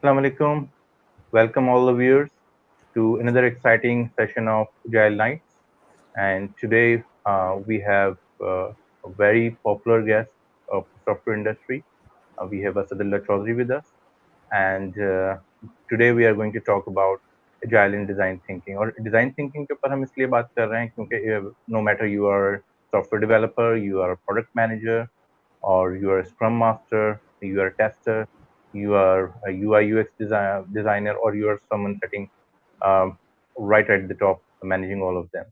Assalamu alaikum. Welcome all the viewers to another exciting session of Agile Nights. And today we have a very popular guest of the software industry. We have Asadullah Chaudhary with us. And today we are going to talk about Agile in design thinking. और design thinking के ऊपर हम इसलिए बात कर रहे हैं क्योंकि no matter you are a software developer, you are a product manager, or you are a scrum master, you are a tester, you are a UI UX designer, or you are someone setting um, right at the top, managing all of them.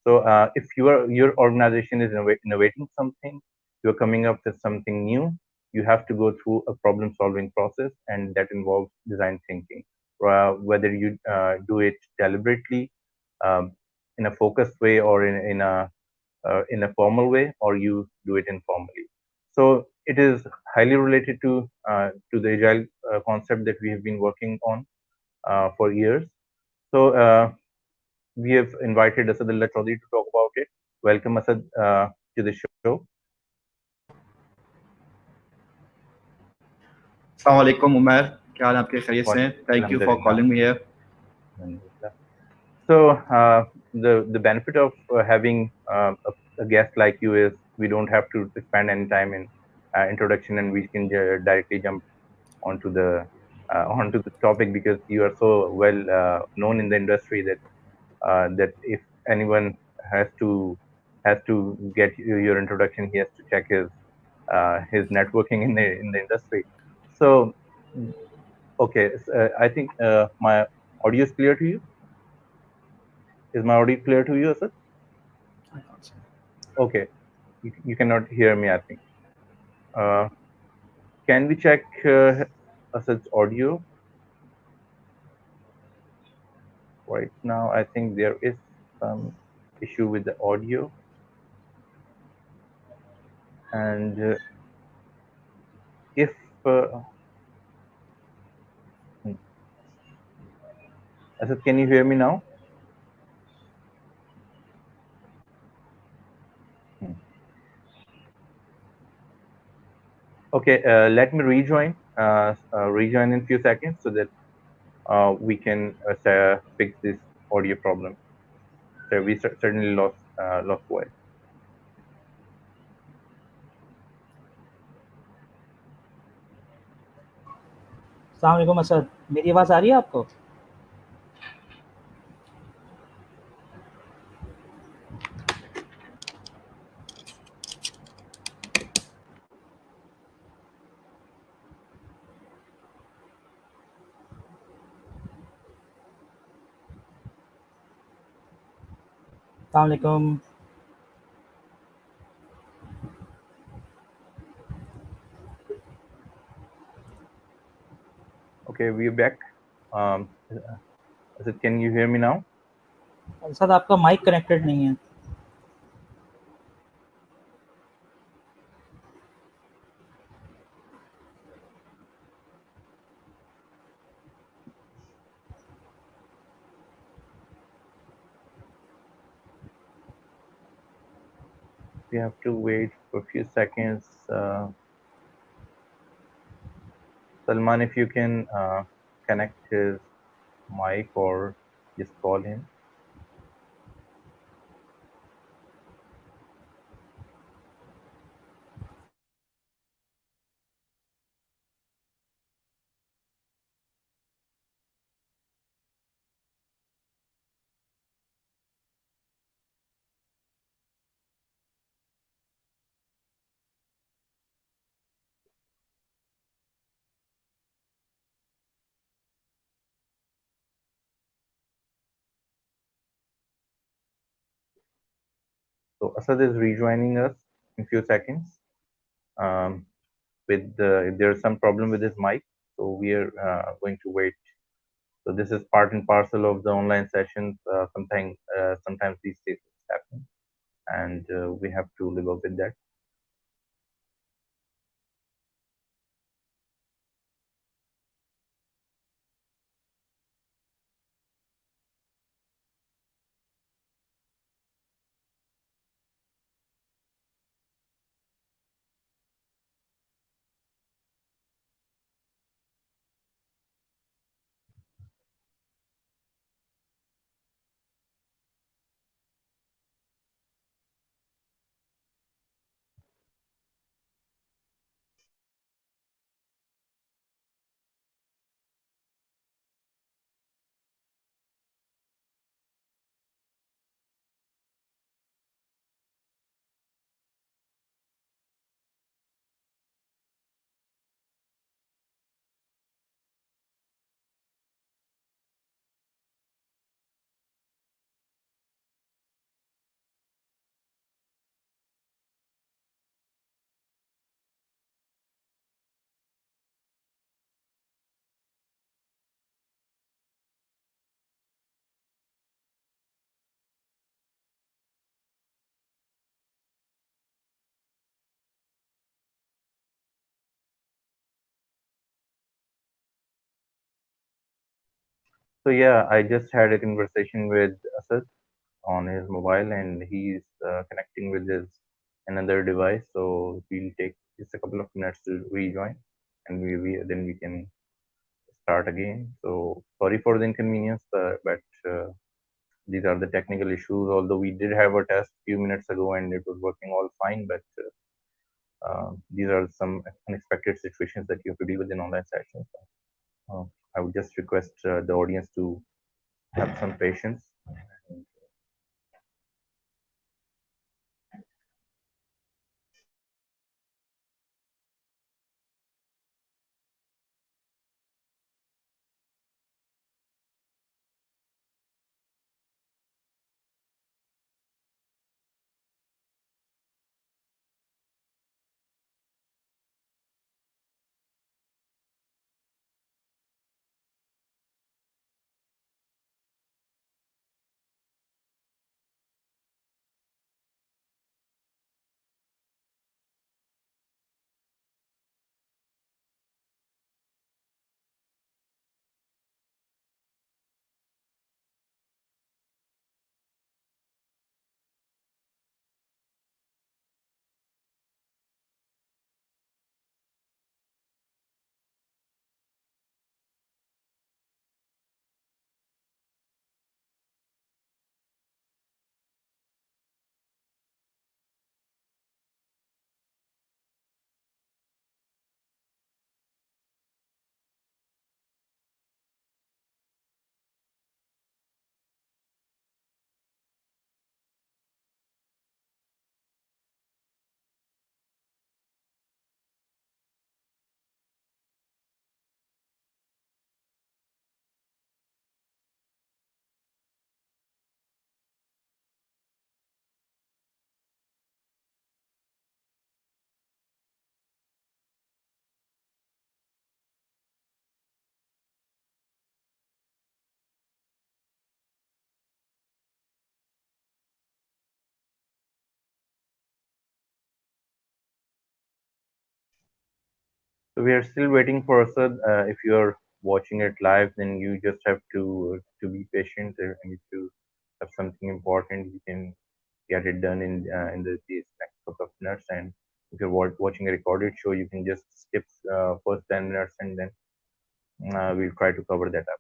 So if your organization is innovating something, you're coming up with something new, you have to go through a problem solving process, and that involves design thinking. Whether you do it deliberately, um, in a focused way, or in a formal way, or you do it informally. So it is highly related to the agile concept that we have been working on for years. So we have invited Asadullah Chaudhary to talk about it. Welcome, Asad, to the show. Assalamualaikum Umair, क्या हाल आपके खैरियत से हैं? Thank you for calling me here. So the benefit of having a guest like you is we don't have to spend any time in introduction, and we can directly jump onto the topic, because you are so well known in the industry that if anyone has to get your introduction, he has to check his networking in the industry. So okay, I think my audio is clear to you. Is my audio clear to you, Asad? Okay, you cannot hear me, I think. Can we check Asad's audio? Right now, I think there is some issue with the audio. And if Asad, can you hear me now? Okay, let me rejoin in a few seconds so that we can fix this audio problem. So we certainly lost voice. अस्सलाम वालेकुम असद, मेरी आवाज़ आ रही है आपको? अस्सलाम वालेकुम। Okay, we're back. Asad, can you hear me now? Asad, आपका माइक कनेक्टेड नहीं है। We have to wait for a few seconds. Salman, if you can connect his mic or just call him. So Asad is rejoining us in a few seconds. If there's some problem with his mic, so we are going to wait. So this is part and parcel of the online sessions. Sometimes these things happen, and we have to live up with that. So yeah, I just had a conversation with Asad on his mobile, and he's connecting with his another device. So we'll take just a couple of minutes to rejoin, and we then we can start again. So sorry for the inconvenience, but these are the technical issues. Although we did have a test few minutes ago and it was working all fine, but these are some unexpected situations that you have to deal with in online sessions. Uh, I would just request the audience to have some patience. So we are still waiting for Asad. If you are watching it live, then you just have to be patient. And if you have something important, you can get it done in these next couple of minutes. And if you're watching a recorded show, you can just skip first 10 minutes, and then we'll try to cover that up.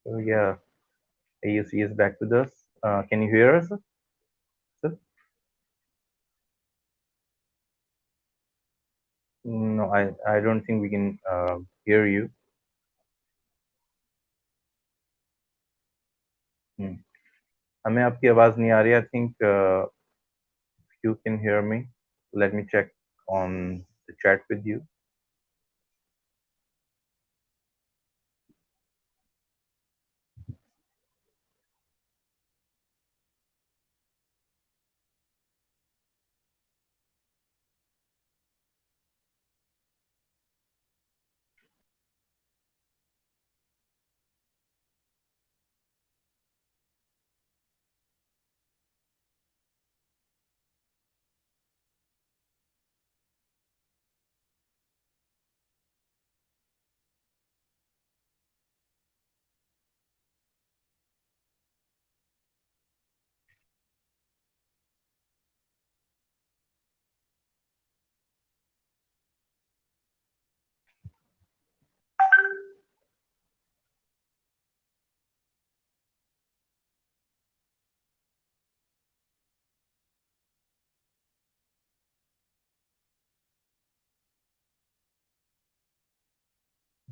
So yeah, AUC is back with us. Can you hear us, sir? No, I don't think we can hear you. Hmm. हमें आपकी आवाज नहीं आ रही. I think you can hear me. Let me check on the chat with you.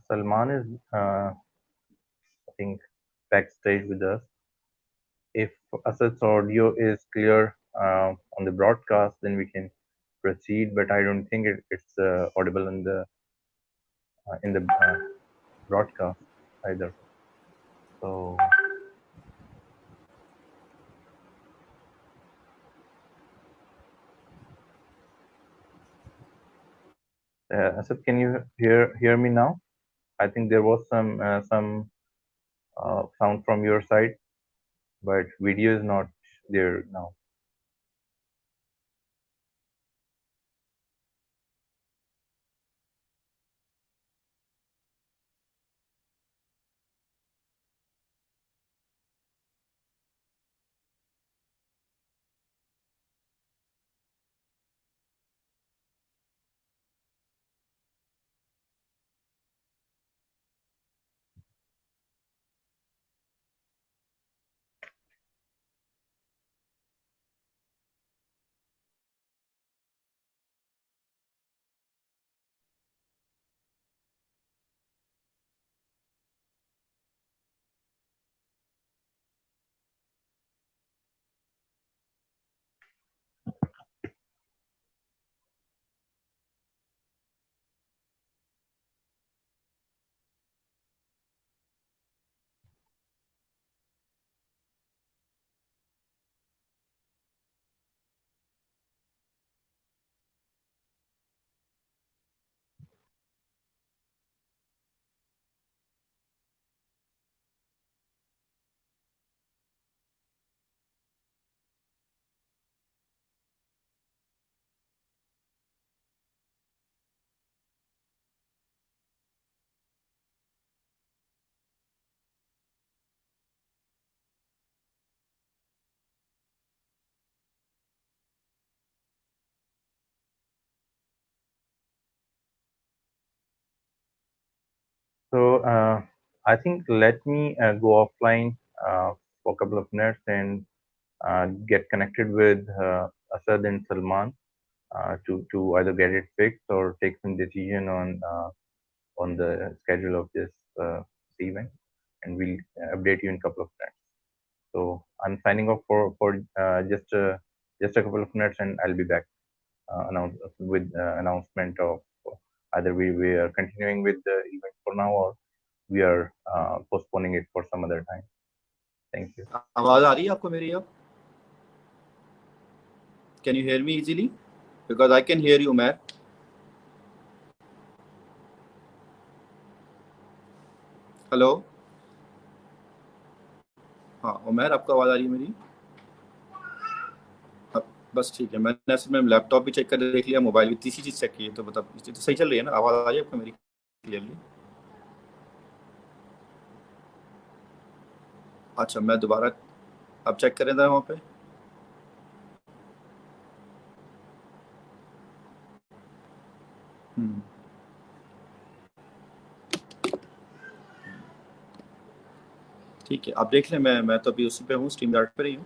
Salman is, I think, backstage with us. If Asad's audio is clear on the broadcast, then we can proceed. But I don't think it's audible in the broadcast either. So, Asad, can you hear me now? I think there was some sound from your side, but video is not there now. So I think let me go offline for a couple of minutes and get connected with Asad and Salman to either get it fixed or take some decision on the schedule of this event, and we'll update you in a couple of minutes. So I'm signing off for just a couple of minutes, and I'll be back with announcement of either we are continuing with the event for now or we are postponing it for some other time. Thank you. आवाज आ रही है आपको मेरी अब? Can you hear me easily? Because I can hear you, Umair. Hello, हाँ उमैर, आपको आवाज़ आ रही है मेरी? बस ठीक है, मैंने असल में लैपटॉप भी चेक कर देख लिया, मोबाइल भी, तीसरी चीज़ चेक की है, तो बता तो सही चल रही है ना? आवाज़ आ रही है आपको मेरी क्लियरली? अच्छा, मैं दोबारा अब चेक करें था वहाँ पे। ठीक है, आप देख लें, मैं तो अभी उसी पे हूँ, स्ट्रीम यार्ड पर ही हूँ,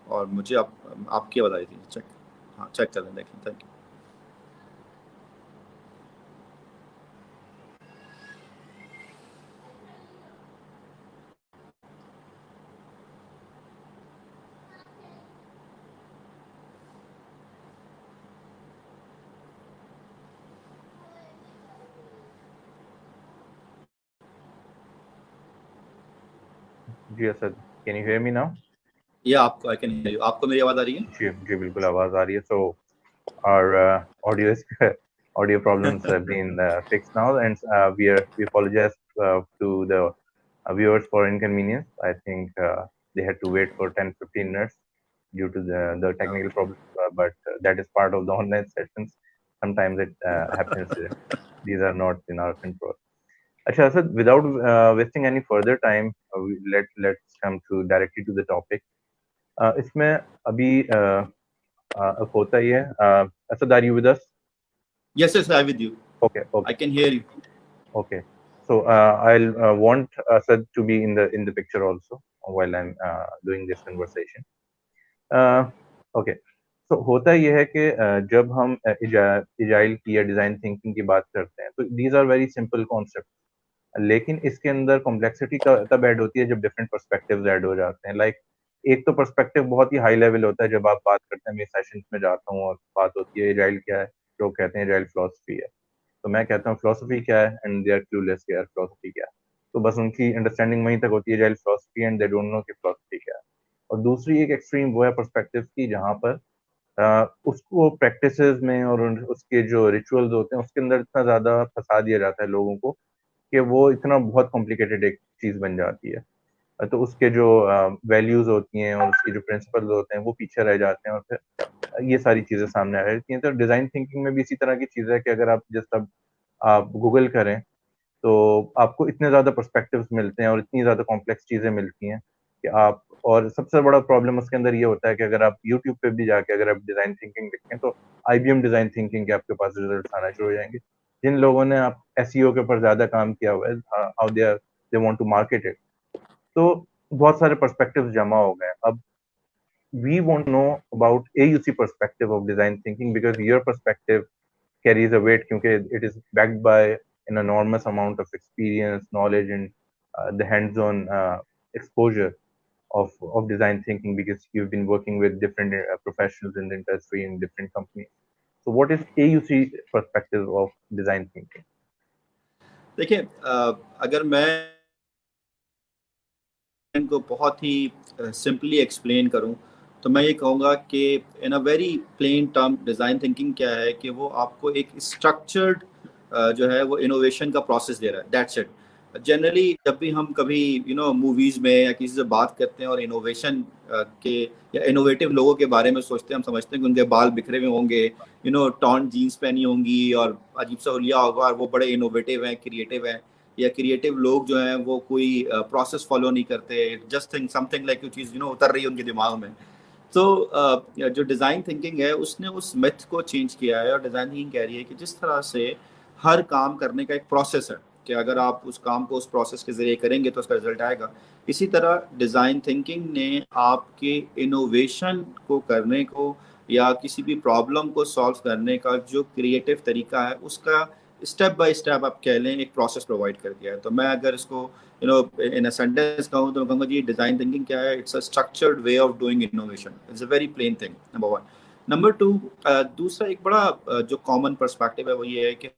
और मुझे आपकी आवाज़ आई थी। चेक, हाँ चेक कर लें, देख लें। Thank you. जी Asad, can you hear me now? या आपको, आई कैन हियर यू। आपको मेरी आवाज़ आ रही है? जी बिल्कुल आवाज़ आ रही है। So our audio problems have been fixed now, and we apologize to the viewers for inconvenience. I think they had to wait for 10-15 minutes due to the technical problems, but that is part of the online sessions. Sometimes it happens. These are not in our control. Acha, Asad, without wasting any further time, let's come to directly to the topic. इसमें अभी होता ही है. Asad, are you with us? Yes, I'm with you. Okay. I can hear you. Okay. So I'll want Asad to be in the picture also while I'm doing this conversation. Okay. So होता यह है कि जब हम इजाइल की या design thinking की बात करते हैं, तो these are very simple concepts. लेकिन इसके अंदर कॉम्प्लेक्सिटी तब ऐड होती है जब डिफरेंट पर्सपेक्टिव्स ऐड हो जाते हैं। लाइक एक तो पर्सपेक्टिव बहुत ही हाई लेवल होता है, जब आप बात करते हैं, मैं सेशंस में जाता हूँ और बात होती है एजाइल क्या है, लोग कहते हैं एजाइल फिलोसफी है, तो मैं कहता हूँ फिलोसफी क्या है, एंड दे आर क्लूलेस यार फिलोसफी क्या है। तो बस उनकी अंडरस्टैंडिंग वहीं तक होती है agile philosophy, and they don't know कि फिलोसफी क्या है। और दूसरी एक एक्सट्रीम वो है पर्सपेक्टिव की, जहाँ पर उसको प्रैक्टिसेस में और उसके जो रिचुअल्स होते हैं उसके अंदर इतना ज्यादा फंसा दिया जाता है लोगों को कि वो इतना बहुत कॉम्प्लिकेटेड एक चीज बन जाती है। तो उसके जो वैल्यूज होती हैं और उसके जो प्रिंसिपल्स होते हैं वो पीछे रह जाते हैं, और फिर ये सारी चीजें सामने आ जाती हैं। तो डिजाइन थिंकिंग में भी इसी तरह की चीज है कि अगर आप जस्ट अब आप गूगल करें तो आपको इतने ज्यादा पर्सपेक्टिव्स मिलते हैं और इतनी ज्यादा कॉम्प्लेक्स चीजें मिलती हैं कि आप, और सबसे बड़ा प्रॉब्लम उसके अंदर ये होता है कि अगर आप यूट्यूब पे भी जाके अगर आप डिजाइन थिंकिंग लिखें तो आईबीएम डिजाइन थिंकिंग के आपके पास रिजल्ट आना शुरू हो जाएंगे। जिन लोगों ने आप एसईओ के ऊपर ज्यादा काम किया हुआ है, how they want to market it, तो बहुत सारे पर्सपेक्टिव्स जमा हो गए। अब we want to know about AUC perspective of design thinking, because your perspective carries a weight क्योंकि it is backed by an enormous amount of experience, knowledge, and the hands-on exposure of design thinking, because you've been working with different professionals in the industry in different companies. So what is AUC perspective of design thinking? देखिए, अगर मैं इनको बहुत ही simply explain करूं तो मैं ये कहूँगा कि in a very plain term design thinking क्या है कि वो आपको एक स्ट्रक्चर्ड जो है वो इनोवेशन का प्रोसेस दे रहा है, दैट्स इट। जनरली जब भी हम कभी मूवीज़ में या किसी से बात करते हैं और इनोवेशन के या इनोवेटिव लोगों के बारे में सोचते हैं, हम समझते हैं कि उनके बाल बिखरे हुए होंगे, टॉर्न जीन्स पहनी होंगी और अजीब सा हुलिया होगा और वो बड़े इनोवेटिव हैं, क्रिएटिव हैं। या क्रिएटिव लोग जो हैं वो कोई प्रोसेस फॉलो नहीं करते, जस्ट थिंक समथिंग लाइक चीज़ उतर रही है उनके दिमाग में। तो जो डिज़ाइन थिंकिंग है उसने उस मिथ को चेंज किया है और डिज़ाइन थिंकिंग कह रही है कि जिस तरह से हर काम करने का एक प्रोसेस है कि अगर आप उस काम को उस प्रोसेस के ज़रिए करेंगे तो उसका रिजल्ट आएगा, इसी तरह डिज़ाइन थिंकिंग ने आपके इनोवेशन को करने को या किसी भी प्रॉब्लम को सॉल्व करने का जो क्रिएटिव तरीका है उसका स्टेप बाय स्टेप आप कह लें एक प्रोसेस प्रोवाइड कर दिया है। तो मैं अगर इसको इन अ सेंटेंस कहूँ तो मैं कहूँगा जी डिज़ाइन थिंकिंग क्या है, it's a structured way of doing innovation, it's a very plane thing, number one. Number two, दूसरा एक बड़ा जो कॉमन पर्सपेक्टिव है वो ये है कि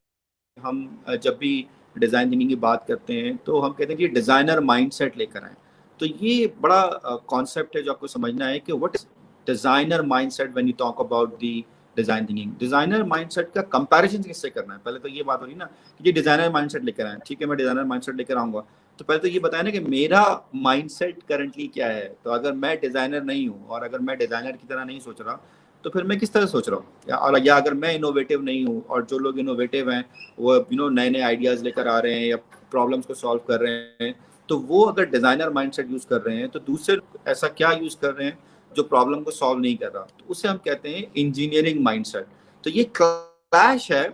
हम जब भी डिज़ाइन थिंकिंग की बात करते हैं तो हम कहते हैं कि डिज़ाइनर माइंडसेट लेकर आएँ। तो ये बड़ा कॉन्सेप्ट है जो आपको समझना है कि what is designer mindset when you talk about the design thinking. Designer mindset का कंपैरिजन किससे करना है? पहले तो ये बात हो रही ना कि ये डिज़ाइनर माइंडसेट लेकर आएँ, ठीक है मैं डिज़ाइनर माइंडसेट लेकर आऊँगा। तो पहले तो ये बताया ना कि मेरा माइंडसेट करंटली क्या है? तो अगर मैं डिज़ाइनर नहीं हूँ और अगर मैं डिज़ाइनर की तरह नहीं सोच रहा, तो फिर मैं किस तरह सोच रहा हूँ? या अगर मैं इनोवेटिव नहीं हूँ और जो लोग इनोवेटिव हैं वो नए-नए आइडियाज़ लेकर आ रहे हैं या प्रॉब्लम्स को सॉल्व कर रहे हैं, तो वो अगर डिज़ाइनर माइंडसेट यूज़ कर रहे हैं, तो दूसरे ऐसा क्या यूज़ कर रहे हैं जो प्रॉब्लम को सॉल्व नहीं कर रहा? तो उसे हम कहते हैं इंजीनियरिंग माइंडसेट। तो ये क्लैश है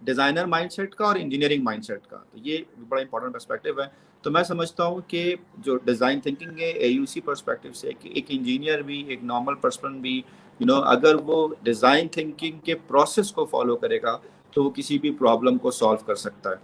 डिज़ाइनर माइंडसेट का और इंजीनियरिंग माइंडसेट का। तो ये बड़ा इंपॉर्टेंट पर्सपेक्टिव है। तो मैं समझता हूँ कि जो डिज़ाइन थिंकिंग है एयूसी पर्सपेक्टिव से, कि एक इंजीनियर भी, एक नॉर्मल पर्सन भी अगर वो डिज़ाइन थिंकिंग के प्रोसेस को फॉलो करेगा तो वो किसी भी प्रॉब्लम को सॉल्व कर सकता है।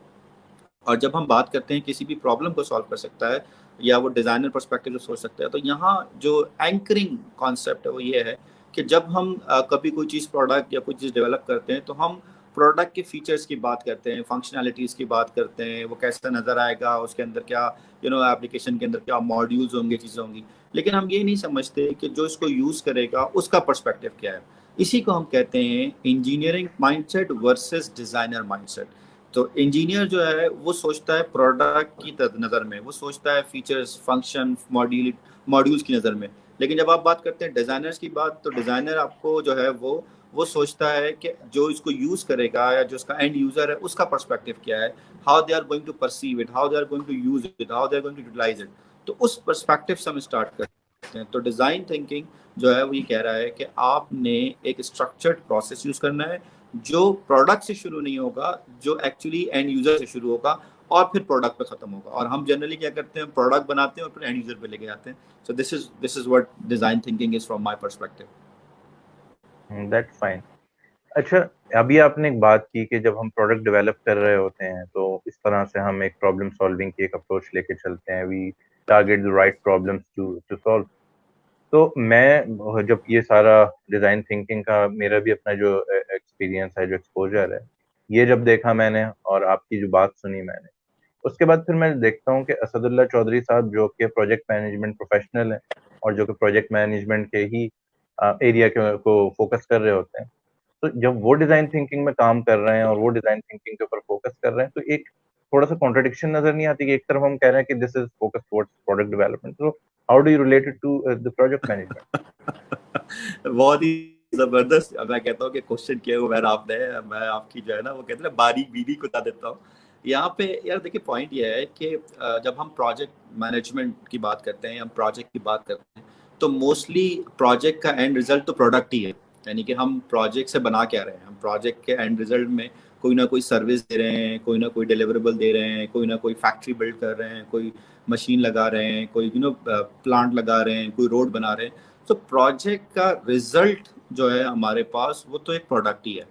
और जब हम बात करते हैं किसी भी प्रॉब्लम को सॉल्व कर सकता है या वो डिज़ाइनर पर्सपेक्टिव से सोच सकता है, तो यहाँ जो एंकरिंग कॉन्सेप्ट है वो ये है कि जब हम कभी कोई चीज़ प्रोडक्ट या कोई चीज़ डेवलप करते हैं तो हम प्रोडक्ट के फीचर्स की बात करते हैं, फंक्शनैलिटीज़ की बात करते हैं, वो कैसा नज़र आएगा, उसके अंदर क्या एप्लीकेशन के अंदर क्या मॉड्यूल्स होंगे, चीज़ें होंगी। लेकिन हम ये नहीं समझते कि जो इसको यूज़ करेगा उसका पर्सपेक्टिव क्या है। इसी को हम कहते हैं engineering mindset versus designer mindset. तो इंजीनियर जो है वो सोचता है प्रोडक्ट की नज़र में, वो सोचता है फीचर्स, फंक्शन, मॉड्यूल्स की नज़र में। लेकिन जब आप बात करते हैं डिज़ाइनर्स की बात, तो डिज़ाइनर आपको जो है वो सोचता है कि जो इसको यूज़ करेगा या जो उसका एंड यूज़र है उसका पर्सपेक्टिव क्या है, how they are going to perceive it, how they are going to use it, how they are going to utilise it. तो उस पर्सपेक्टिव से हम स्टार्ट करते हैं। तो डिज़ाइन थिंकिंग जो है वो ये कह रहा है कि आपने एक स्ट्रक्चर्ड प्रोसेस यूज़ करना है जो प्रोडक्ट से शुरू नहीं होगा, जो एक्चुअली एंड यूजर से शुरू होगा और फिर प्रोडक्ट पे खत्म होगा। और हम जनरली क्या करते हैं, प्रोडक्ट बनाते हैं और फिर एंड यूजर पे लेके जाते हैं। So this is what design thinking is from my perspective. That's fine. अच्छा, अभी आपने एक बात की कि जब हम प्रोडक्ट डेवलप कर रहे होते हैं तो इस तरह से हम एक प्रॉब्लम सॉल्विंग की एक अप्रोच लेके चलते हैं, we target the right problems to to solve. तो मैं जब ये सारा डिज़ाइन थिंकिंग का मेरा भी अपना जो एक्सपीरियंस है, जो एक्सपोज़र है, ये जब देखा मैंने और आपकी जो बात सुनी मैंने, उसके बाद फिर मैं देखता हूँ कि असदुल्ला चौधरी साहब जो कि प्रोजेक्ट मैनेजमेंट प्रोफेशनल हैं और जो कि प्रोजेक्ट मैनेजमेंट के ही एरिया को फोकस कर रहे होते हैं। तो जब वो डिज़ाइन थिंकिंग में काम कर रहे हैं और वो डिज़ाइन थिंकिंग के ऊपर फोकस कर रहे हैं, तो एक थोड़ा-सा कॉन्ट्रडिक्शन नज़र नहीं आती कि एक तरफ हम कह रहे हैं कि this is focus towards product development, तो how do you relate it to the project management? बहुत ही जबरदस्त मैं कहता हूँ कि क्वेश्चन किया हुआ है आपने। मैं आपकी जो है ना वो कहते हैं बारीक बीवी को बता देता हूँ। यहाँ पे यार देखिए पॉइंट ये है कि जब हम प्रोजेक्ट मैनेजमेंट की बात करते हैं, हम प्रोजेक्ट की बात करते हैं, तो मोस्टली प्रोजेक्ट का एंड रिजल्ट तो प्रोडक्ट ही है। यानी कि हम प्रोजेक्ट से बना क्या रहे हैं, हम प्रोजेक्ट के एंड रिजल्ट में कोई ना कोई सर्विस दे रहे हैं, कोई ना कोई डिलीवरेबल दे रहे हैं, कोई ना कोई फैक्ट्री बिल्ड कर रहे हैं, कोई मशीन लगा रहे हैं, कोई प्लांट लगा रहे हैं, कोई रोड बना रहे हैं। तो प्रोजेक्ट का रिजल्ट जो है हमारे पास वो तो एक प्रोडक्ट ही है,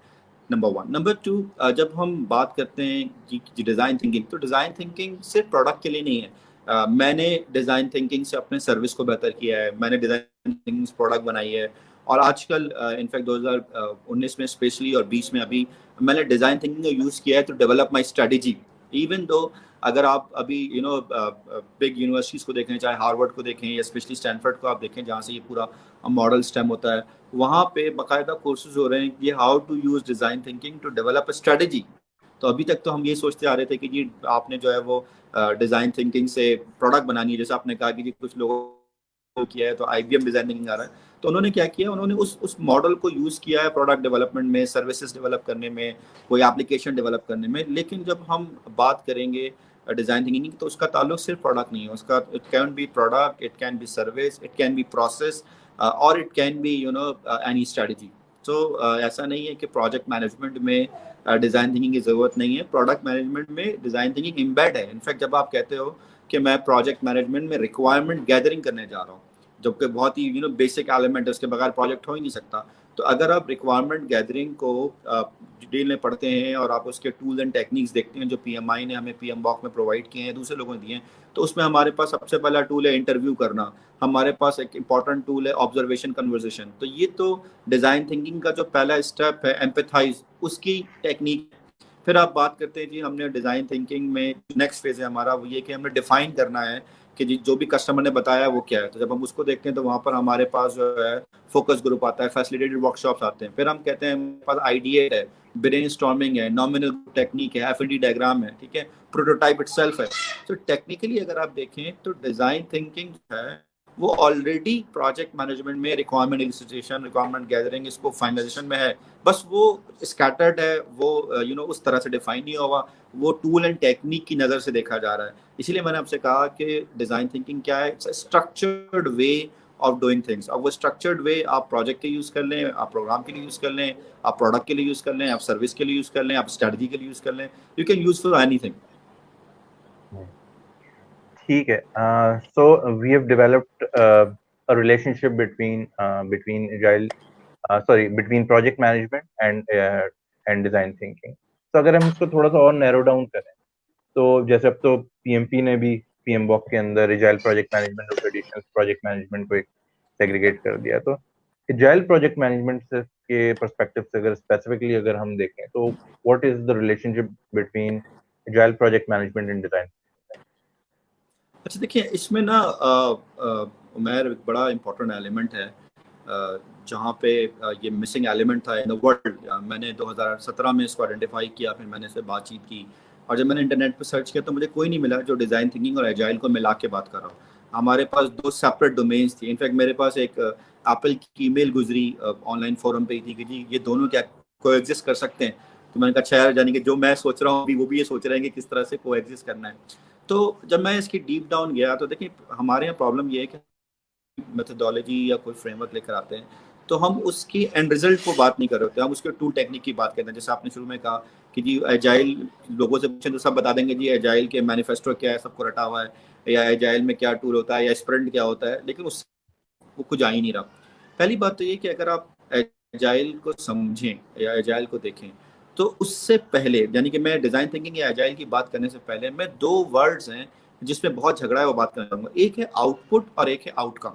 नंबर वन। नंबर टू, जब हम बात करते हैं कि डिज़ाइन थिंकिंग, तो डिज़ाइन थिंकिंग सिर्फ प्रोडक्ट के लिए नहीं है। मैंने डिज़ाइन थिंकिंग से अपने सर्विस को बेहतर किया है, मैंने डिज़ाइन थिंकिंग से प्रोडक्ट बनाई है। और आजकल इनफैक्ट 2019 में स्पेशली और 20 में अभी मैंने डिज़ाइन थिंकिंग का यूज़ किया है to develop my strategy. Even though अगर आप अभी बिग यूनिवर्सिटीज़ को देखें, चाहे हार्वर्ड को देखें या स्पेशली स्टैनफोर्ड को आप देखें जहाँ से ये पूरा मॉडल स्टेम होता है, वहाँ पे बाकायदा कोर्सेज हो रहे हैं कि how to use design thinking to develop a strategy. तो अभी तक तो हम ये सोचते आ रहे थे कि जी आपने जो है वो डिज़ाइन थिंकिंग से प्रोडक्ट बनानी है। जैसे आपने कहा कि जी कुछ लोगों को किया है तो आईबीएम डिज़ाइन थिंकिंग आ रहा है। तो उन्होंने क्या किया, उन्होंने उस मॉडल को यूज़ किया है प्रोडक्ट डेवलपमेंट में, सर्विसेज डेवलप करने में, कोई एप्लीकेशन डेवलप करने में। लेकिन जब हम बात करेंगे डिज़ाइन थिंकिंग की, तो उसका ताल्लुक सिर्फ प्रोडक्ट नहीं है। उसका it can be product, it can be service, it can be process और it can be any strategy. तो ऐसा नहीं है कि प्रोजेक्ट मैनेजमेंट में डिज़ाइन थिंकिंग की ज़रूरत नहीं है। प्रोडक्ट मैनेजमेंट में डिज़ाइन थिंकिंग एम्बेड है। इनफैक्ट जब आप कहते हो कि मैं प्रोजेक्ट मैनेजमेंट में रिक्वायरमेंट गैदरिंग करने जा रहा हूँ, जबकि बहुत ही बेसिक एलिमेंट है, उसके बगैर प्रोजेक्ट हो ही नहीं सकता। तो अगर आप रिक्वायरमेंट गैदरिंग को डिटेल में पढ़ते हैं और आप उसके टूल्स एंड टेक्निक्स देखते हैं जो पीएमआई ने हमें पीएम बॉक्स में प्रोवाइड किए हैं, दूसरे लोगों ने दिए हैं, तो उसमें हमारे पास सबसे पहला टूल है इंटरव्यू करना। हमारे पास एक इंपॉर्टेंट टूल है ऑब्जर्वेशन कन्वर्सेशन। तो ये तो डिज़ाइन थिंकिंग का जो पहला स्टेप है एम्पैथाइज, उसकी टेक्निक। फिर आप बात करते हैं जी हमने डिज़ाइन थिंकिंग में नेक्स्ट फेज है हमारा, वो ये कि हमने डिफाइन करना है कि जी जो भी कस्टमर ने बताया वो क्या है। तो जब हम उसको देखते हैं तो वहाँ पर हमारे पास जो है फोकस ग्रुप आता है, फैसिलिटेटेड वर्कशॉप्स आते हैं। फिर हम कहते हैं हमारे पास आइडिएट है, ब्रेनस्टॉर्मिंग है, नॉमिनल टेक्निक है, एफएलडी डायग्राम है, ठीक है, प्रोटोटाइप इटसेल्फ है। तो टेक्निकली अगर आप देखें तो डिज़ाइन थिंकिंग है वो ऑलरेडी प्रोजेक्ट मैनेजमेंट में रिक्वायरमेंट एलिसिटेशन, रिक्वायरमेंट गैदरिंग, इसको फाइनलाइजेशन में है। बस वो स्कैटर्ड है, वो उस तरह से डिफाइन नहीं हुआ, वो टूल एंड टेक्निक की नज़र से देखा जा रहा है। इसीलिए मैंने आपसे कहा कि डिज़ाइन थिंकिंग क्या है, it's a structured way of doing things. अब वो स्ट्रक्चर्ड वे आप प्रोजेक्ट के यूज़ कर लें, आप प्रोग्राम के लिए यूज़ कर लें, आप प्रोडक्ट के लिए यूज़ कर लें, आप सर्विस के लिए यूज़ कर लें, आप स्ट्रेटजी के लिए यूज़ कर लें, you can use for anything. ठीक है, so we have developed a relationship between agile, between project management and design thinking. तो अगर हम इसको थोड़ा सा और नैरो डाउन करें, तो जैसे अब तो पीएमपी ने भी पीएम बॉक के अंदर एजाइल प्रोजेक्ट मैनेजमेंट और ट्रेडिशनल प्रोजेक्ट मैनेजमेंट को एक सेग्रीगेट कर दिया। तो एजाइल प्रोजेक्ट मैनेजमेंट से के पर्सपेक्टिव से अगर स्पेसिफिकली अगर हम देखें तो what is the relationship between agile project management and design? अच्छा देखिए इसमें ना उमेर एक बड़ा इंपॉर्टेंट एलिमेंट है जहाँ पे ये मिसिंग एलिमेंट था इन द वर्ल्ड। मैंने 2017 में इसको आइडेंटिफाई किया, फिर मैंने इससे बातचीत की और जब मैंने इंटरनेट पर सर्च किया तो मुझे कोई नहीं मिला जो डिज़ाइन थिंकिंग और एजाइल को मिला के बात कर रहा हूँ। हमारे पास दो सेपरेट डोमेन्स थी। इनफैक्ट मेरे पास एक एप्पल की ईमेल गुजरी ऑनलाइन फोरम पे थी कि जी ये दोनों क्या कोएग्जिस्ट कर सकते हैं। तो मैंने कहा अच्छा यार, यानी कि जो मैं सोच रहा हूँ अभी वो भी ये सोच रहे हैं कि किस तरह से कोएग्जिस्ट करना है। तो जब मैं इसकी डीप डाउन गया तो देखिए हमारे यहाँ प्रॉब्लम ये है कि मेथोडोलॉजी या कोई फ्रेमवर्क लेकर आते हैं तो हम उसकी एंड रिजल्ट को बात नहीं कर रहे होते, हम उसके टूल टेक्निक की बात करते हैं। जैसे आपने शुरू में कहा कि जी एजाइल, लोगों से पूछें तो सब बता देंगे जी एजाइल के मैनिफेस्टो क्या है, सबको रटा हुआ है, या एजाइल में क्या टूल होता है या स्प्रिंट क्या होता है, लेकिन उस वो कुछ आ ही नहीं रहा। पहली बात तो ये कि अगर आप एजाइल को समझें या एजाइल को देखें, तो उससे पहले, यानी कि मैं डिज़ाइन थिंकिंग या एजाइल की बात करने से पहले मैं दो वर्ड्स हैं जिसमें बहुत झगड़ा है वो बात करना चाहूँगा। एक है आउटपुट और एक है आउटकम।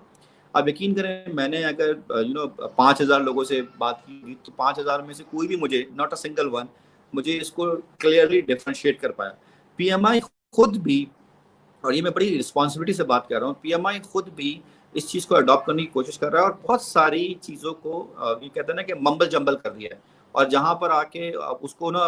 आप यकीन करें, मैंने अगर 5,000 लोगों से बात की तो 5,000 में से कोई भी मुझे, नॉट अ सिंगल वन, मुझे इसको क्लियरली डिफरेंशिएट कर पाया। पीएमआई खुद भी, और ये मैं बड़ी रिस्पॉन्सिबिलिटी से बात कर रहा हूँ, पीएमआई खुद भी इस चीज़ को अडॉप्ट करने की कोशिश कर रहा है और बहुत सारी चीज़ों को ये कहते हैं ना कि मम्बल जम्बल कर दिया है, और जहाँ पर आके उसको ना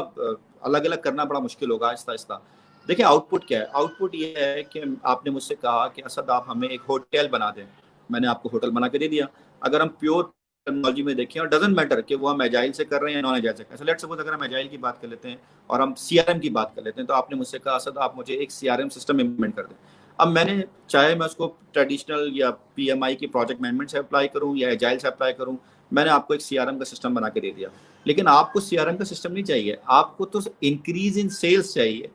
अलग अलग करना बड़ा मुश्किल होगा आहिस्ता आहिस्ता। देखिए आउटपुट क्या है? आउटपुट ये है कि आपने मुझसे कहा कि असद आप हमें एक होटल बना दें, मैंने आपको होटल बना के दे दिया। अगर हम प्योर टेक्नोलॉजी में देखें, और डजंट मैटर कि वो हम एजाइल से कर रहे हैं या नॉन एजाइल से कर रहे हैं, लेट्स सपोज अगर हम एजाइल की बात कर लेते हैं और हम सीआरएम की बात कर लेते हैं, तो आपने मुझसे कहा असद आप मुझे एक सीआरएम सिस्टम इम्प्लीमेंट कर दें। अब मैंने, चाहे मैं उसको ट्रेडिशनल या पीएमआई की प्रोजेक्ट मैनेजमेंट से अप्लाई करूं या एजाइल से अप्लाई करूं, मैंने आपको एक सीआरएम का सिस्टम बना के दे दिया। लेकिन आपको सीआरएम का सिस्टम नहीं चाहिए, आपको तो इंक्रीज इन सेल्स चाहिए,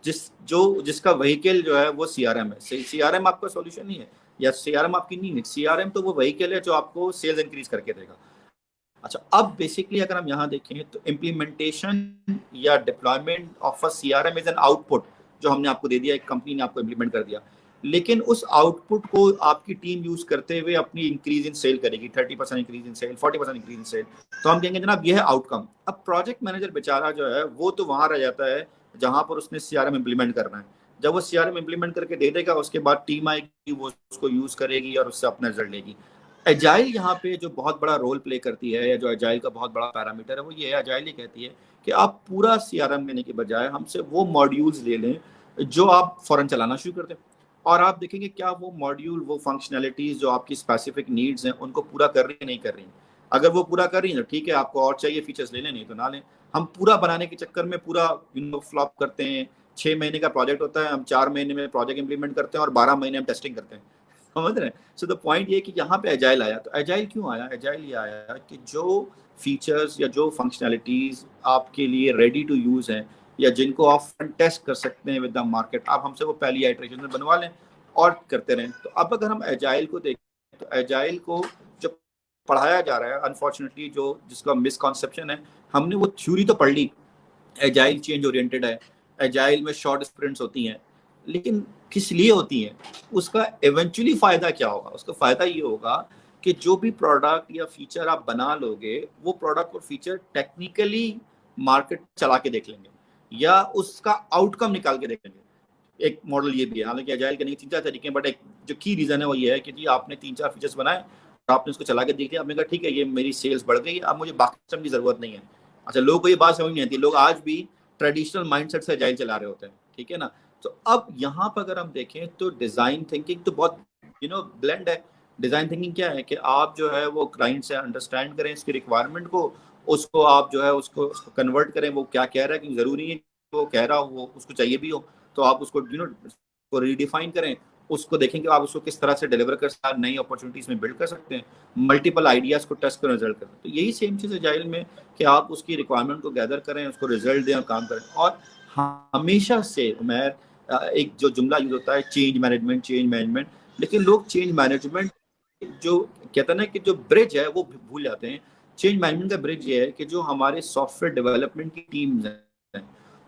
जिसका व्हीकल जो है वो सीआरएम है। सीआरएम आपका सॉल्यूशन नहीं है, या सीआरएम आपकी नहीं है। सीआरएम तो वो व्हीकल है जो आपको सेल्स इंक्रीज करके देगा। अच्छा, अब बेसिकली अगर हम यहाँ देखें तो इम्प्लीमेंटेशन या deployment of a CRM is an output जो हमने आपको दे दिया, एक कंपनी ने आपको इम्प्लीमेंट कर दिया, लेकिन उस आउटपुट को आपकी टीम यूज करते हुए अपनी इंक्रीज इन सेल करेगी, 30% increase in sale, 40% increase in sale, तो हम कहेंगे जनाब ये है आउटकम। अब प्रोजेक्ट मैनेजर बेचारा जो है वो तो वहां रह जाता है जहां पर उसने सीआरएम इम्प्लीमेंट करना है। जब वो सीआरएम इम्प्लीमेंट करके दे देगा, उसके बाद टीम आएगी, वो उसको यूज करेगी और उससे अपना रिजल्ट लेगी। एजाइल यहाँ पे जो बहुत बड़ा रोल प्ले करती है, या जो एजाइल का बहुत बड़ा पैरामीटर है, वो ये है, एजाइल ये कहती है कि आप पूरा सीआरएम लेने के बजाय हमसे वो मॉड्यूल्स ले लें जो आप फौरन चलाना शुरू कर दें, और आप देखेंगे क्या वो मॉड्यूल, वो फंक्शनैलिटीज जो आपकी स्पेसिफिक नीड्स हैं उनको पूरा कर रही है नहीं कर रही। अगर वो पूरा कर रही है तो ठीक है, आपको और चाहिए फीचर्स ले लें, नहीं तो ना लें। हम पूरा बनाने के चक्कर में पूरा फ्लॉप करते हैं। 6 महीने का प्रोजेक्ट होता है, हम 4 महीने में प्रोजेक्ट इंप्लीमेंट करते हैं और 12 महीने हम टेस्टिंग करते हैं। समझ रहे हैं? सो द पॉइंट ये कि यहाँ पे एजाइल आया। तो एजाइल क्यों आया? एजाइल ये आया कि जो फीचर्स या जो फंक्शनैलिटीज आपके लिए रेडी टू यूज हैं, या जिनको आप टेस्ट कर सकते हैं विद द मार्केट, आप हमसे वो पहली आइटरेशन में बनवा लें और करते रहें। तो अब अगर हम एजाइल को देखें तो एजाइल को जो पढ़ाया जा रहा है, अनफॉर्चुनेटली जो जिसका मिसकॉन्सेप्शन है, हमने वो थ्योरी तो पढ़ ली, एजाइल चेंज ओरिएंटेड है, एजाइल में शॉर्ट स्प्रिंट्स होती हैं, लेकिन किस लिए होती हैं? उसका इवेंचुअली फायदा क्या होगा? उसका फायदा ये होगा कि जो भी प्रोडक्ट या फीचर आप बना लोगे, वो प्रोडक्ट और फीचर टेक्निकली मार्केट चला के देख लेंगे या उसका आउटकम निकाल के देख लेंगे। एक मॉडल ये भी है, हालांकि एजाइल करने के 3-4 तरीके हैं, बट एक जो की रीजन है वो ये है कि जी आपने 3-4 फीचर्स बनाए, आपने उसको चला के देख लिया, आपने कहा ठीक है ये मेरी सेल्स बढ़ गई, अब मुझे बाकी सिस्टम की जरूरत नहीं है। अच्छा, लोगों को ये बात समझ नहीं आती, लोग आज भी ट्रेडिशनल माइंडसेट से एजाइल चला रहे होते हैं, ठीक है ना। तो अब यहाँ पर अगर हम देखें तो डिजाइन थिंकिंग तो बहुत ब्लेंड है। डिजाइन थिंकिंग क्या है कि आप जो है वो क्लाइंट से अंडरस्टैंड करें इसकी रिक्वायरमेंट को, उसको आप जो है उसको कन्वर्ट करें, वो क्या कह रहा है, क्योंकि जरूरी है वो कह रहा हो वो उसको चाहिए भी हो, तो आप उसको को रीडिफाइन करें, उसको देखें कि आप उसको किस तरह से डिलीवर कर सकते हैं, नई अपॉर्चुनिटीज में बिल्ड कर सकते हैं, मल्टीपल आइडियाज को टेस्ट कर रिजल्ट करें। तो यही सेम चीज़ एजाइल में कि आप उसकी रिक्वायरमेंट को गैदर करें, उसको रिजल्ट दें और काम करें। और हमेशा से मैं एक जो जुमला यूज होता है चेंज मैनेजमेंट, लेकिन लोग चेंज मैनेजमेंट जो कहते हैं ना कि जो ब्रिज है वो भूल जाते हैं। चेंज मैनेजमेंट का ब्रिज ये है कि जो हमारे सॉफ्टवेयर डेवलपमेंट की टीम्स हैं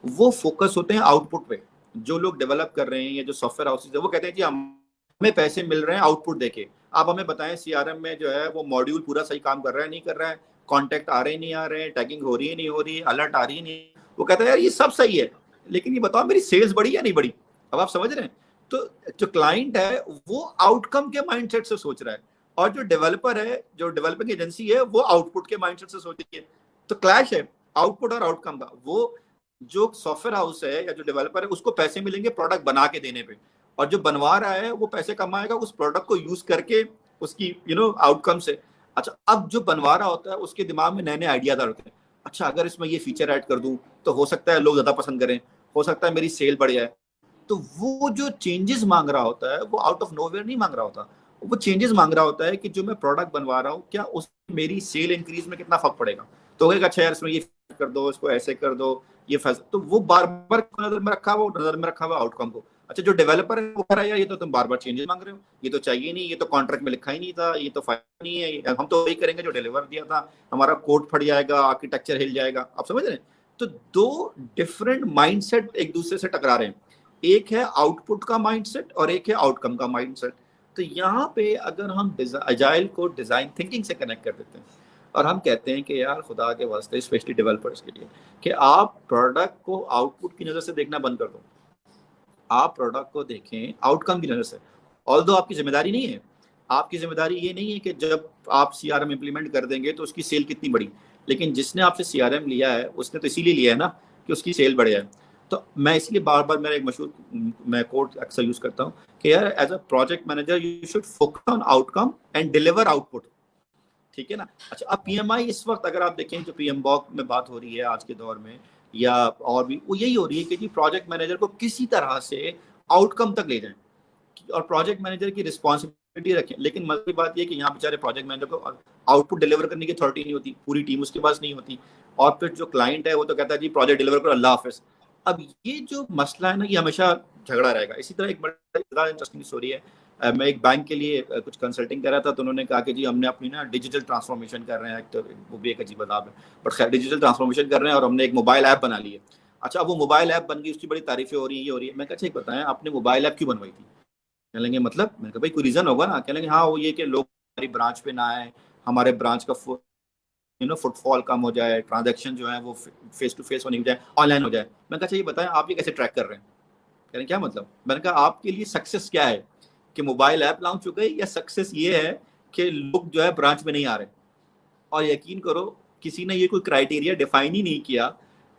वो फोकस होते हैं आउटपुट पे। जो लोग डेवलप कर रहे हैं या जो सॉफ्टवेयर हाउसेज है वो कहते हैं कि हमें पैसे मिल रहे हैं आउटपुट देके, आप हमें बताएं सीआरएम में जो है वो मॉड्यूल पूरा सही काम कर रहा है नहीं कर रहा है, कॉन्टैक्ट आ रहे नहीं आ रहे हैं, टैगिंग हो रही है नहीं हो रही है, अलर्ट आ रही है नहीं। वो कहता है यार ये सब सही है, लेकिन ये बताओ मेरी सेल्स बढ़ी या नहीं बढ़ी। अब आप समझ रहे हैं? तो जो क्लाइंट है वो आउटकम के माइंडसेट से सोच रहा है, और जो डेवलपर है, जो डेवलपिंग एजेंसी है, वो आउटपुट के माइंडसेट से सोच रही है। तो क्लैश है आउटपुट और आउटकम का। वो जो सॉफ्टवेयर हाउस है या जो डेवलपर है उसको पैसे मिलेंगे प्रोडक्ट बना के देने पे, और जो बनवा रहा है वो पैसे कमाएगा उस प्रोडक्ट को यूज करके उसकी आउटकम से। अच्छा, अब जो बनवा रहा होता है उसके दिमाग में नए नए आइडियाज आ रहे हैं। अच्छा, अगर इसमें ये फीचर ऐड कर दूं तो हो सकता है लोग ज्यादा पसंद करें, हो सकता है मेरी सेल बढ़ जाए। तो वो जो चेंजेस मांग रहा होता है वो आउट ऑफ नोवेयर नहीं मांग रहा होता, वो चेंजेस मांग रहा होता है कि जो मैं प्रोडक्ट बनवा रहा हूँ क्या उस मेरी सेल इंक्रीज में कितना फर्क पड़ेगा। तो कहेगा अच्छा यार इसमें ये कर दो, इसको ऐसे कर दो, ये तो वो बार बार नजर में रखा हुआ, नजर में रखा हुआ आउटकम को। अच्छा, जो डेवलपर है वो कह रहा है यार ये तो तुम बार बार चेंजेस मांग रहे हो, ये तो चाहिए नहीं, ये तो कॉन्ट्रैक्ट में लिखा ही नहीं था, ये तो फायदा नहीं है, हम तो वही करेंगे जो डिलीवर दिया था, हमारा कोड फट जाएगा, आर्किटेक्चर हिल जाएगा। आप समझ रहे हैं? तो दो डिफरेंट माइंडसेट एक दूसरे से टकरा रहे हैं, एक है आउटपुट का माइंडसेट और एक है आउटकम का माइंडसेट। तो यहाँ पे अगर हम एजाइल को डिजाइन थिंकिंग से कनेक्ट कर देते हैं और हम कहते हैं कि यार खुदा के वास्ते स्पेशली डेवलपर्स के लिए कि आप प्रोडक्ट को आउटपुट की नजर से देखना बंद कर दो, आप प्रोडक्ट को देखें आउटकम की नजर से। ऑल्दो आपकी जिम्मेदारी नहीं है, आपकी जिम्मेदारी ये नहीं है कि जब आप सीआरएम इंप्लीमेंट कर देंगे तो उसकी सेल कितनी बड़ी, लेकिन जिसने आपसे सीआरएम लिया है उसने तो इसीलिए लिया है ना कि उसकी सेल बढ़ जाए। तो मैं इसलिए बार बार मेरा एक मशहूर मैं कोट अक्सर यूज करता हूँ कि यार as a project manager you should focus on outcome and deliver output. ठीक है ना? अच्छा, अब पीएमआई इस वक्त अगर आप देखें जो पीएमबॉक में बात हो रही है आज के दौर में या और भी, वो यही हो रही है कि जी प्रोजेक्ट मैनेजर को किसी तरह से आउटकम तक ले जाएं और प्रोजेक्ट मैनेजर की रिस्पॉन्सिबिलिटी रखें। लेकिन मजे बात यह कि यहाँ बेचारे प्रोजेक्ट मैनेजर को आउटपुट डिलीवर करने की अथॉरिटी नहीं होती, पूरी टीम उसके पास नहीं होती, और फिर जो क्लाइंट है वो तो कहता है जी प्रोजेक्ट डिलीवर करो, अल्लाह हाफिज। अब ये जो मसला है ना, ये हमेशा झगड़ा रहेगा। इसी तरह एक बड़ा इंटरेस्टिंग स्टोरी है, मैं एक बैंक के लिए कुछ कंसल्टिंग कर रहा था, तो उन्होंने कहा कि जी हमने अपनी ना डिजिटल ट्रांसफॉर्मेशन कर रहे हैं, तो वो भी एक अजीब बात है, बट खैर डिजिटल ट्रांसफॉर्मेशन कर रहे हैं और हमने एक मोबाइल ऐप बना ली है। अच्छा, अब वो मोबाइल ऐप बन गई, उसकी बड़ी तारीफें हो रही है, ये हो रही है। मैं अच्छा एक बताएं, आपने मोबाइल ऐप क्यों बनवाई थी? कह लेंगे मतलब, मैंने कहा भाई कोई रीजन होगा ना। कह लेंगे हाँ वो ये कि लोग हमारी ब्रांच पे ना आए, हमारे ब्रांच का फुटफॉल कम हो जाए, ट्रांजैक्शन जो है वो फेस टू फेस होने जाए, ऑनलाइन हो जाए। मैं कहा अच्छा ये बताएं आप ये कैसे ट्रैक कर रहे हैं? कह रहे क्या मतलब? मैंने कहा आपके लिए सक्सेस क्या है, कि मोबाइल ऐप लॉन्च हो गई, या सक्सेस ये है कि लोग जो है ब्रांच में नहीं आ रहे? और यकीन करो किसी ने ये कोई क्राइटेरिया डिफाइन ही नहीं किया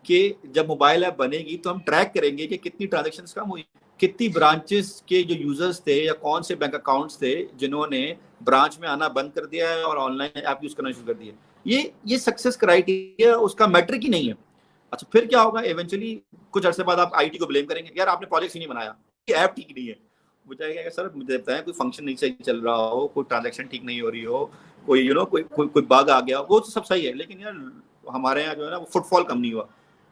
कि जब मोबाइल ऐप बनेगी तो हम ट्रैक करेंगे कि कितनी ट्रांजेक्शन्स कम हुई, कितनी ब्रांचेस के जो यूजर्स थे या कौन से बैंक अकाउंट्स थे जिन्होंने ब्रांच में आना बंद कर दिया है और ऑनलाइन ऐप यूज करना शुरू कर दिया। ये सक्सेस क्राइटेरिया उसका मैट्रिक ही नहीं है। अच्छा, फिर क्या होगा? इवेंचुअली कुछ अर्से बाद आप आईटी को ब्लेम करेंगे, यार आपने प्रोजेक्ट ही नहीं बनाया, ये ऐप ठीक नहीं है। मुझे सर मुझे बताया कोई फंक्शन नहीं सही चल रहा हो, कोई ट्रांजेक्शन ठीक नहीं हो रही हो, कोई कोई बग आ गया, वो तो सब सही है, लेकिन यार हमारे यहाँ जो है ना वो फुटफॉल कम नहीं हुआ।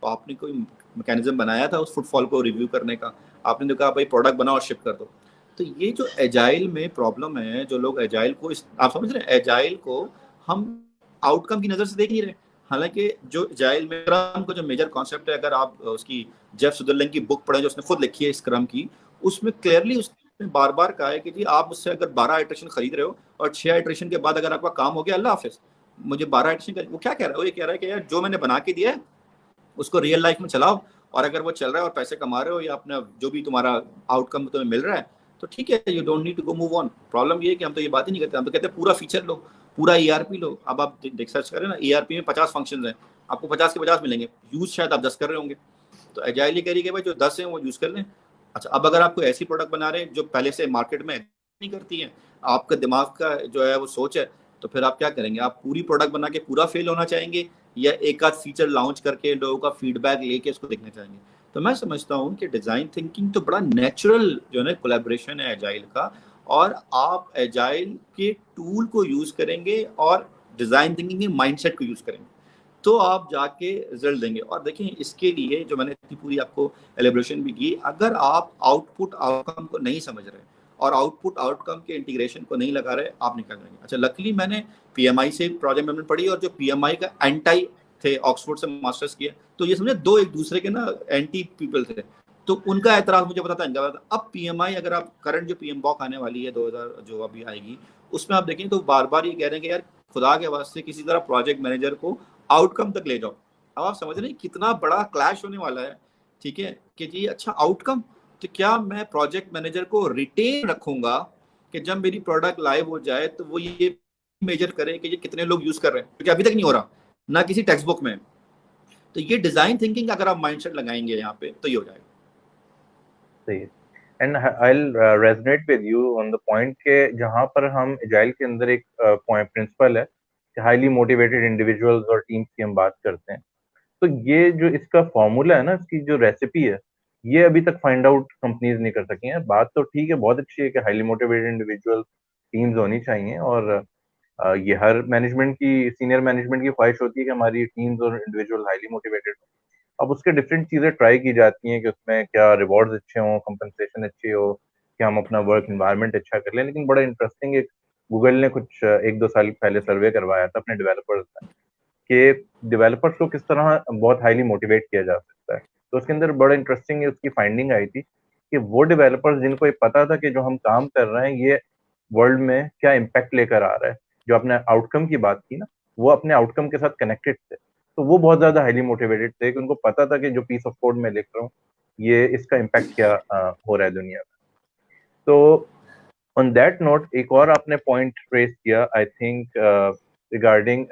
तो आपने कोई मैकेनिज्म बनाया था उस फुटफॉल को रिव्यू करने का? आपने तो कहा भाई प्रोडक्ट बनाओ और शिप कर दो। तो ये जो एजाइल में प्रॉब्लम है, जो लोग एजाइल को आप समझ रहे हैं, एजाइल को हम आउटकम की नजर से देख नहीं रहे। हालांकि जो एजाइल में स्क्रम का जो मेजर कॉन्सेप्ट है, अगर आप उसकी जेफ सुदरलैंड की बुक पढ़ें जो उसने खुद लिखी है स्क्रम की, उसमें क्लियरली उसने बार बार कहा है कि जी आप मुझसे अगर 12 आइटरेशन खरीद रहे हो और 6 आइटरेशन के बाद अगर आपका काम हो गया, अल्लाह हाफिज, मुझे 12 आइटरेशन कर। वो क्या कह रहा है? वो ये कह रहा है कि यार जो मैंने बना के दिया है उसको रियल लाइफ में चलाओ, और अगर वो चल रहा है और पैसे कमा रहे हो या अपना जो भी तुम्हारा आउटकम तुम्हें मिल रहा है तो ठीक है, you don't need to go move on. Problem ये है कि हम तो ये बात ही नहीं करते, हम तो कहते हैं पूरा फीचर लो, पूरा ईआरपी लो। अब आप देख सर्च करें ना, ईआरपी में 50 फंक्शन हैं, आपको 50 के 50 मिलेंगे, यूज शायद आप 10 कर रहे होंगे। तो एजाइल ये कह रही है कि भाई जो 10 हैं वो यूज कर लें। अच्छा, अब अगर आप कोई ऐसी प्रोडक्ट बना रहे हैं जो पहले से मार्केट में नहीं करती है, आपका दिमाग का जो है वो सोच है, तो फिर आप क्या करेंगे? आप पूरी प्रोडक्ट बना के पूरा फेल होना चाहेंगे, या एक आध फीचर लॉन्च करके लोगों का फीडबैक लेके उसको देखना चाहेंगे? तो मैं समझता हूँ कि डिजाइन थिंकिंग तो बड़ा नेचुरल जो है ना कोलैबोरेशन है एजाइल का, और आप एजाइल के टूल को यूज करेंगे और डिजाइन थिंकिंग के माइंडसेट को यूज करेंगे तो आप जाके रिजल्ट देंगे। और देखिए इसके लिए जो मैंने इतनी पूरी आपको एलिब्रेशन भी की, अगर आप आउटपुट आउटकम को नहीं समझ रहे और आउटपुट आउटकम के इंटीग्रेशन को नहीं लगा रहे, आप निकल जाएंगे। अच्छा, लकली मैंने पीएमआई से प्रोजेक्ट मैनेजमेंट पढ़ी, और जो पीएमआई का एंटी थे, ऑक्सफोर्ड से मास्टर्स किया, तो ये समझे दो एक दूसरे के ना एंटी पीपल थे, तो उनका एतराज मुझे पता था, इनका पता था। अब पीएमआई अगर आप करंट जो पीएम बॉक आने वाली है 2000 जो अभी आएगी, उसमें आप देखें तो बार बार ये कह रहे हैं कि यार खुदा के वास्ते किसी तरह प्रोजेक्ट मैनेजर को आउटकम तक ले जाओ। अब आप समझ रहे हैं कितना बड़ा क्लैश होने वाला है। ठीक है कि जी अच्छा आउटकम, तो क्या मैं प्रोजेक्ट मैनेजर को रिटेन रखूंगा कि जब मेरी प्रोडक्ट लाइव हो जाए तो वो ये मेजर करे कि ये कितने लोग यूज कर रहे हैं, क्योंकि अभी तक नहीं हो रहा ना किसी टेक्स्ट बुक में। तो ये डिजाइन थिंकिंग अगर आप माइंडसेट लगाएंगे यहाँ पे तो ये हो जाएगा। सही है। And I resonate with you on the point के जहां पर हम एजाइल के अंदर एक पॉइंट प्रिंसिपल है कि हाईली मोटिवेटेड इंडिविजुअल्स और टीम्स की हम बात करते हैं, तो ये जो इसका फॉर्मूला है ना, इसकी जो रेसिपी है, ये अभी तक फाइंड आउट कंपनीज नहीं कर सकी हैं। बात तो ठीक है, बहुत अच्छी है कि हाईली मोटिवेटेड इंडिविजुअल टीम्स होनी चाहिए, और ये हर मैनेजमेंट की, सीनियर मैनेजमेंट की ख्वाहिश होती है कि हमारी टीम्स और इंडिविजुअल हाईली मोटिवेटेड हो। अब उसके डिफरेंट चीज़ें ट्राई की जाती हैं कि उसमें क्या रिवॉर्ड्स अच्छे हों, कंपनसेशन अच्छी हो, कि हम अपना वर्क एनवायरनमेंट अच्छा कर लें। लेकिन बड़ा इंटरेस्टिंग एक गूगल ने कुछ 1-2 साल पहले सर्वे करवाया था अपने डेवलपर्स में कि डेवलपर्स को किस तरह बहुत हाईली मोटिवेट किया जा सकता है। तो उसके अंदर बड़ा इंटरेस्टिंग उसकी फाइंडिंग आई थी कि वो डेवलपर्स जिनको ये पता था कि जो हम काम कर रहे हैं ये वर्ल्ड में क्या इम्पैक्ट लेकर आ रहा है, जो आपने आउटकम की बात की ना, वो अपने आउटकम के साथ कनेक्टेड थे। तो वो बहुत ज़्यादा हाईली मोटिवेटेड थे कि उनको पता था कि जो पीस ऑफ कोड मैं लिख रहा हूँ, ये इसका इम्पैक्ट क्या हो रहा है दुनिया में। तो ऑन दैट नोट एक और आपने पॉइंट रेज किया आई थिंक रिगार्डिंग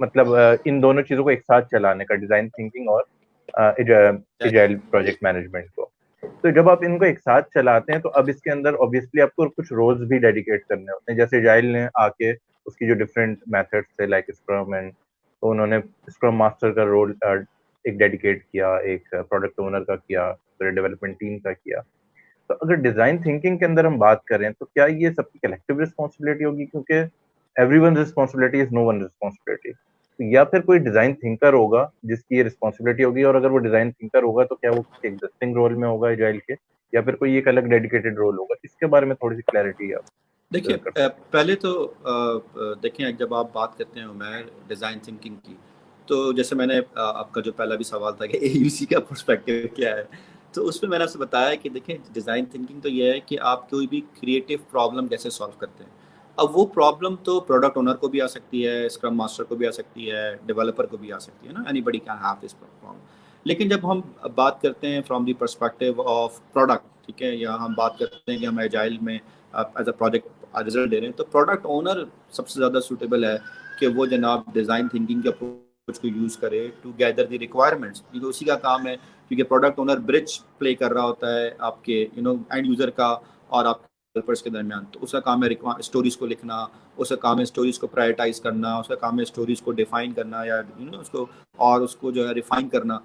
मतलब इन दोनों चीज़ों को एक साथ चलाने का, डिज़ाइन थिंकिंग और एजाइल प्रोजेक्ट मैनेजमेंट को। तो जब आप इनको एक साथ चलाते हैं तो अब इसके अंदर ऑब्वियसली आपको कुछ रोल्स भी डेडिकेट करने होते हैं। जैसे एजाइल ने आके उसकी जो डिफरेंट मेथड्स थे लाइक स्क्रम एंड, तो उन्होंने स्क्रम मास्टर का रोल एक डेडिकेट किया, एक प्रोडक्ट ओनर का किया, फिर डेवलपमेंट टीम का किया। तो अगर डिजाइन थिंकिंग के अंदर हम बात करें तो क्या ये सबकी कलेक्टिव रिस्पॉन्सिबिलिटी होगी, क्योंकि everyone responsibility is no one responsibility. तो या फिर कोई डिजाइन थिंकर होगा जिसकी ये रिस्पॉन्सिबिलिटी होगी, और अगर वो डिजाइन थिंकर होगा तो क्या वो किसी एग्जिस्टिंग रोल में होगा एजाइल के, या फिर कोई एक अलग डेडिकेटेड रोल होगा? इसके बारे में थोड़ी सी क्लैरिटी आप देखिए कर सकते पहले तो देखें, जब आप बात करते हैं उमर डिज़ाइन थिंकिंग की, तो जैसे मैंने आपका जो पहला भी सवाल था कि एयूसी का पर्सपेक्टिव क्या है, तो उसमें मैंने आपसे बताया कि देखें डिज़ाइन थिंकिंग तो ये है कि आप कोई भी क्रिएटिव प्रॉब्लम कैसे सॉल्व करते हैं। अब वो प्रॉब्लम तो प्रोडक्ट ओनर को भी आ सकती है, स्क्रम मास्टर को भी आ सकती है, डेवलपर को भी आ सकती है ना, anybody can have this problem. लेकिन जब हम बात करते हैं from the perspective of product, ठीक है, या हम बात करते हैं कि हम एजाइल में एज अ प्रोजेक्ट रिजल्ट दे रहे हैं, तो प्रोडक्ट ओनर सबसे ज़्यादा सूटेबल है कि वो जनाब डिज़ाइन थिंकिंग के अप्रोच को यूज़ करे टू गैदर द रिक्वायरमेंट्स, क्योंकि उसी का काम है। क्योंकि प्रोडक्ट ओनर ब्रिज प्ले कर रहा होता है आपके एंड यूज़र का और आप डेवलपर्स के दरमियान। तो उसका काम है स्टोरीज को लिखना, उसका काम है स्टोरीज को प्रायोरिटाइज करना, उसका काम है स्टोरीज को डिफाइन करना या उसको और उसको जो है रिफाइन करना।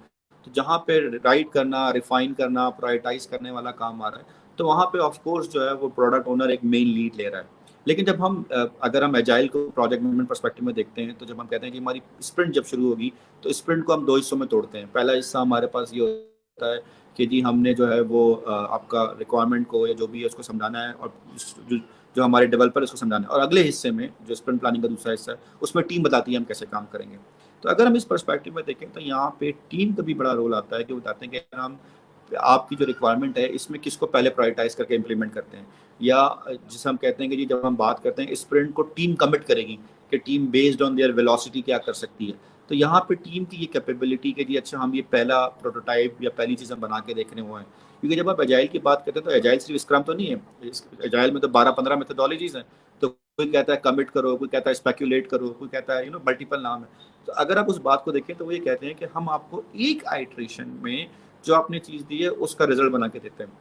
तो जहाँ पे राइट करना, रिफाइन करना, प्रायोरिटाइज करने वाला काम आ रहा है, तो वहाँ पे ऑफ कोर्स जो है वो प्रोडक्ट ओनर एक मेन लीड ले रहा है। लेकिन जब हम अगर हम एजाइल को प्रोजेक्ट मैनेजमेंट पर्सपेक्टिव में देखते हैं, तो जब हम कहते हैं कि हमारी स्प्रिंट जब शुरू होगी, तो स्प्रिंट को हम 2 हिस्सों में तोड़ते हैं। पहला हिस्सा हमारे पास ये होता है कि जी हमने जो है वो आपका रिक्वायरमेंट को या जो भी है उसको समझाना है, और जो हमारे डेवलपर उसको समझाना है। और अगले हिस्से में जो स्प्रिंट प्लानिंग का दूसरा हिस्सा है, उसमें टीम बताती है हम कैसे काम करेंगे। तो अगर हम इस पर्सपेक्टिव में देखें तो यहाँ पे टीम का भी बड़ा रोल आता है कि बताते हैं कि हम आपकी जो रिक्वायरमेंट है इसमें किसको पहले प्रायोरिटाइज करके इम्प्लीमेंट करते हैं, या जिसे हम कहते हैं कि जी जब हम बात करते हैं स्प्रिंट को टीम कमिट करेगी कि team based on their velocity क्या कर सकती है। तो यहाँ पे टीम की ये कैपेबिलिटी कि जी अच्छा हम ये पहला प्रोटोटाइप या पहली चीज़ हम बना के देखने हुए हैं। क्योंकि जब आप एजाइल की बात करते हैं तो एजाइल सिर्फ स्क्रम तो नहीं है, एजाइल में तो 12-15 मेथोडोलॉजीज हैं। तो कोई कहता है कमिट करो, कोई कहता है स्पेक्यूलेट करो, कोई कहता है मल्टीपल नाम है। तो अगर आप उस बात को देखें तो वो ये कहते हैं कि हम आपको एक आइट्रेशन में जो आपने चीज़ दी है उसका रिजल्ट बना के देते हैं।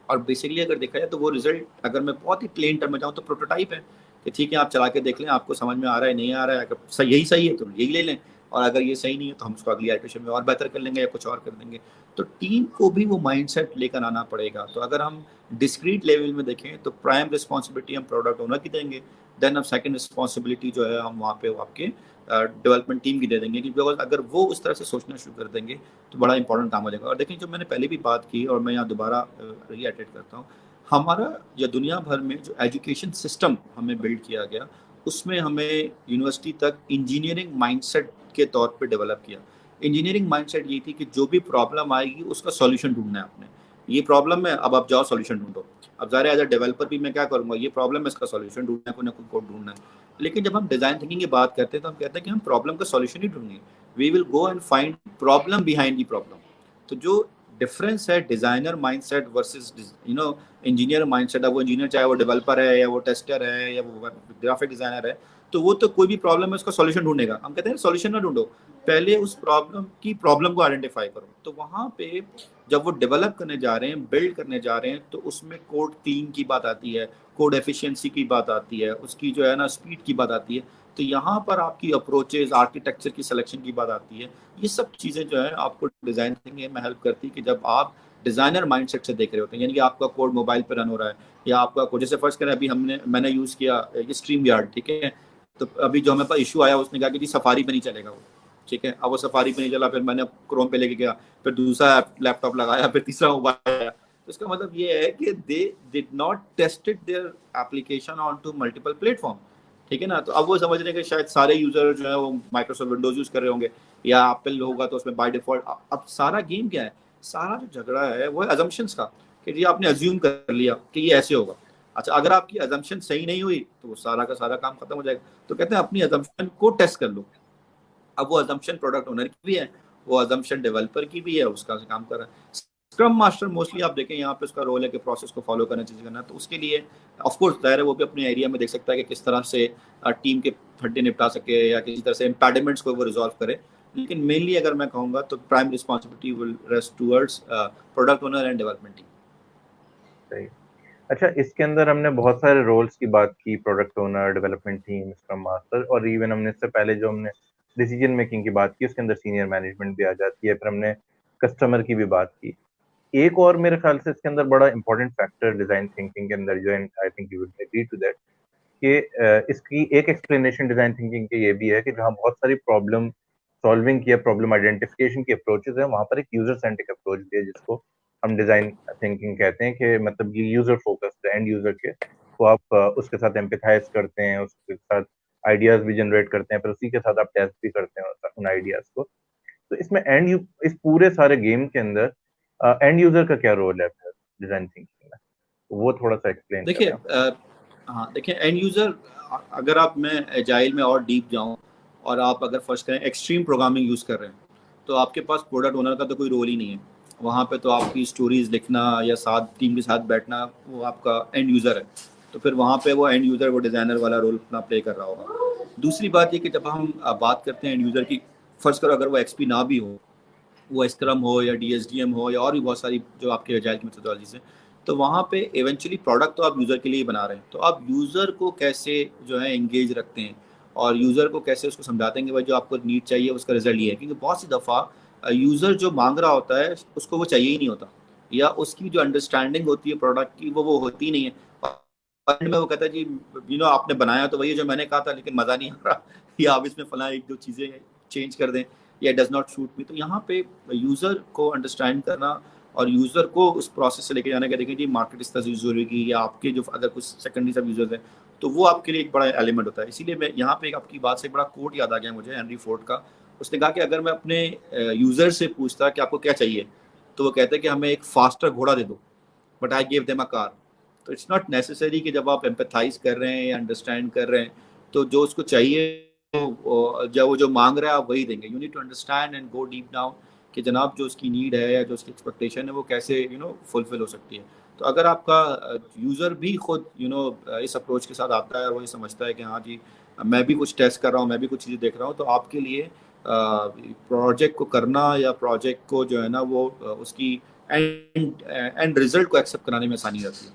और बेसिकली अगर देखा जाए तो वो रिजल्ट, अगर मैं बहुत ही प्लेन टर्म में जाऊँ, तो प्रोटोटाइप है कि ठीक है आप चला के देख लें, आपको समझ में आ रहा है नहीं आ रहा है, अगर सही यही सही है तो यही ले लें, और अगर ये सही नहीं है तो हम उसको अगली आइटरेशन में और बेहतर कर लेंगे या कुछ और कर देंगे। तो टीम को भी वो माइंडसेट लेकर आना पड़ेगा। तो अगर हम डिस्क्रीट लेवल में देखें तो प्राइम रिस्पॉन्सिबिलिटी हम प्रोडक्ट ओनर की देंगे, देन अब सेकंड रिस्पॉन्सिबिलिटी जो है हम वहाँ पे आपके डेवलपमेंट टीम की दे देंगे। क्योंकि अगर वो उस तरह से सोचना शुरू कर देंगे तो बड़ा इंपॉर्टेंट काम हो जाएगा। और देखिए जो मैंने पहले भी बात की और मैं यहाँ दोबारा रीअटेट करता हूँ, हमारा या दुनिया भर में जो एजुकेशन सिस्टम हमें बिल्ड किया गया, उसमें हमें यूनिवर्सिटी तक इंजीनियरिंग माइंडसेट के तौर पे डेवलप किया। इंजीनियरिंग माइंडसेट ये थी कि जो भी प्रॉब्लम आएगी उसका सॉल्यूशन ढूंढना है आपने। ये प्रॉब्लम है, अब आप जाओ सॉल्यूशन ढूंढो। अब ज़ाहिर है एज अ डेवलपर भी मैं क्या करूँगा, ये प्रॉब्लम है, इसका सॉल्यूशन ढूंढना है, कोई ना कोई कोड ढूंढना है। लेकिन जब हम डिज़ाइन थिंकिंग की बात करते हैं तो हम कहते हैं कि हम प्रॉब्लम का सॉल्यूशन ही ढूंढेंगे। We will go and find problem behind the problem. तो जो डिफरेंस है designer mindset versus engineer mindset, अब वो इंजीनियर चाहे वो डेवलपर है या वो टेस्टर है या वो ग्राफिक डिज़ाइनर है, तो वो तो कोई भी प्रॉब्लम है उसका सॉल्यूशन ढूंढेगा। हम कहते हैं सॉल्यूशन ना ढूंढो, पहले उस प्रॉब्लम को आइडेंटिफाई करो। तो वहाँ पे जब वो डेवलप करने जा रहे हैं, बिल्ड करने जा रहे हैं, तो उसमें कोड क्लीन की बात आती है, कोड एफिशिएंसी की बात आती है, उसकी जो है ना स्पीड की बात आती है। तो यहाँ पर आपकी अप्रोचेज, आर्किटेक्चर की सिलेक्शन की बात आती है। ये सब चीज़ें जो है आपको डिज़ाइन थिंकिंग में हेल्प करती है कि जब आप डिज़ाइनर माइंडसेट से देख रहे होते हैं, यानी कि आपका कोड मोबाइल पर रन हो रहा है या आपका कोड, जैसे फर्स्ट करें अभी मैंने यूज़ किया स्ट्रीम यार्ड, ठीक है, तो अभी जो हमें पास इशू आया उसने कहा कि जी सफारी पे नहीं चलेगा वो। ठीक है, अब वो सफारी पे नहीं चला, फिर मैंने क्रोम पे लेके गया, फिर दूसरा लैपटॉप लगाया, फिर तीसरा मोबाइल आया। तो इसका मतलब ये है कि they did not tested their application on to multiple platform, ठीक है ना। तो अब वो समझ रहे हैं कि शायद सारे यूजर जो है वो माइक्रोसॉफ्ट विंडोज यूज कर रहे होंगे, या एप्पल होगा तो उसमें बाय डिफॉल्ट। अब सारा गेम क्या है, सारा जो झगड़ा है वो है अजम्पशंस का, कि जी आपने अज्यूम कर लिया कि ये ऐसे होगा। अच्छा, अगर आपकी अजम्पशन सही नहीं हुई तो वो सारा का सारा काम खत्म हो जाएगा। तो कहते हैं अपनी अजम्पशन को टेस्ट कर लो। अब वो अजम्पशन प्रोडक्ट ओनर की भी है, वो अजम्पशन डेवलपर की भी है, उसका काम कर रहा है। स्क्रम मास्टर मोस्टली आप देखें यहाँ पे उसका रोल है कि प्रोसेस को फॉलो करना, चीज़ें करना। तो उसके लिए ऑफ कोर्स दायर है, वो भी अपने एरिया में देख सकता है कि किस तरह से टीम के फड्डे निपटा सके या किसी तरह से इम्पैडिमेंट्स को वो रिजॉल्व करे। लेकिन मेनली अगर मैं कहूँगा तो prime responsibility will rest towards product owner and development team. सही। अच्छा, इसके अंदर हमने बहुत सारे रोल्स की बात की, product owner, development team, scrum master, और इवन हमने इससे पहले जो हमने डिसीजन मेकिंग की बात की उसके अंदर सीनियर मैनेजमेंट भी आ जाती है, फिर हमने कस्टमर की भी बात की। एक और मेरे ख्याल से इसके अंदर बड़ा इंपॉर्टेंट फैक्टर डिजाइन थिंकिंग के अंदर जो है, I think you will agree to that, कि इसकी एक एक्सप्लेनेशन डिजाइन थिंकिंग की ये भी है कि जहाँ बहुत सारी प्रॉब्लम सॉल्विंग की, प्रॉब्लम आइडेंटिफिकेशन की अप्रोचेस है, वहाँ पर एक यूजर सेंट्रिक अप्रोच भी है, जिसको हम डिजाइन थिंकिंग कहते हैं। कि मतलब ये यूजर फोकस्ड है, एंड यूजर के तो आप उसके साथ एम्पैथाइज करते हैं, उसके साथ आइडियाज भी जनरेट करते हैं, फिर उसी के साथ आप टेस्ट भी करते हैं उन आइडियाज को। तो इसमें इस पूरे सारे गेम के अंदर एंड यूजर का क्या रोल है फिर डिजाइन थिंकिंग में, वो थोड़ा सा एक्सप्लेन देखिए करें आप। हाँ देखिए, एंड यूजर, अगर आप मैं एजाइल में और डीप जाऊँ और आप अगर फर्स्ट करें एक्सट्रीम प्रोग्रामिंग यूज़ कर रहे हैं, तो आपके पास प्रोडक्ट ओनर का तो कोई रोल ही नहीं है वहाँ पे। तो आपकी स्टोरीज लिखना या साथ टीम के साथ बैठना वो आपका एंड यूज़र है। तो फिर वहाँ पे वो एंड यूज़र वो डिज़ाइनर वाला रोल अपना प्ले कर रहा होगा। दूसरी बात ये कि जब हम बात करते हैं एंड यूज़र की, फर्स्ट करो अगर वो एक्सपी ना भी हो, वो स्क्रम हो या डीएसडीएम हो या और भी बहुत सारी जो आपके एजाइल की मेथोडोलॉजीज हैं, तो वहाँ पे इवेंचुअली प्रोडक्ट तो आप यूज़र के लिए ही बना रहे हैं। तो आप यूज़र को कैसे जो है एंगेज रखते हैं और यूज़र को कैसे उसको समझाते हैं कि भाई जो आपको नीड चाहिए उसका रिजल्ट ये है। क्योंकि बहुत सी दफ़ा यूज़र जो मांग रहा होता है उसको वो चाहिए ही नहीं होता, या उसकी जो अंडरस्टैंडिंग होती है प्रोडक्ट की वो होती नहीं है। और end में वो कहता है जी आपने बनाया तो वही है जो मैंने कहा था, लेकिन मज़ा नहीं आ रहा, या आप इसमें फला एक दो चीज़ें चेंज कर दें, या डज नॉट सूट मी। तो यहाँ पे यूज़र को अंडरस्टैंड करना और यूज़र को उस प्रोसेस से लेके जाना कि देखिए जी मार्केट इस तरह से यूज़ होगी, या आपके जो अगर कुछ सेकेंडरी सब यूज़र्स हैं तो वो आपके लिए एक बड़ा एलिमेंट होता है। इसीलिए मैं यहाँ पे आपकी बात से एक बड़ा कोट याद आ गया मुझे हेनरी फोर्ड का। उसने कहा कि अगर मैं अपने यूज़र से पूछता कि आपको क्या चाहिए, तो वो कहते हैं कि हमें एक फास्टर घोड़ा दे दो, but I give them a car. तो इट्स नॉट नेसेसरी कि जब आप एम्पैथाइज कर रहे हैं या अंडरस्टैंड कर रहे हैं तो जो उसको चाहिए जब वो जो मांग रहा है आप वही देंगे। You need to understand and go deep down कि जनाब जो उसकी नीड है या जो उसकी एक्सपेक्टेशन है वो कैसे फुलफिल हो सकती है। तो अगर आपका यूज़र भी खुद इस अप्रोच के साथ आता है और वो ये समझता है कि हाँ जी मैं भी कुछ टेस्ट कर रहा हूँ, मैं भी कुछ चीज़ें देख रहा हूँ, तो आपके लिए प्रोजेक्ट को करना या प्रोजेक्ट को जो है ना वो उसकी एंड रिजल्ट को एक्सेप्ट कराने में आसानी रहती है।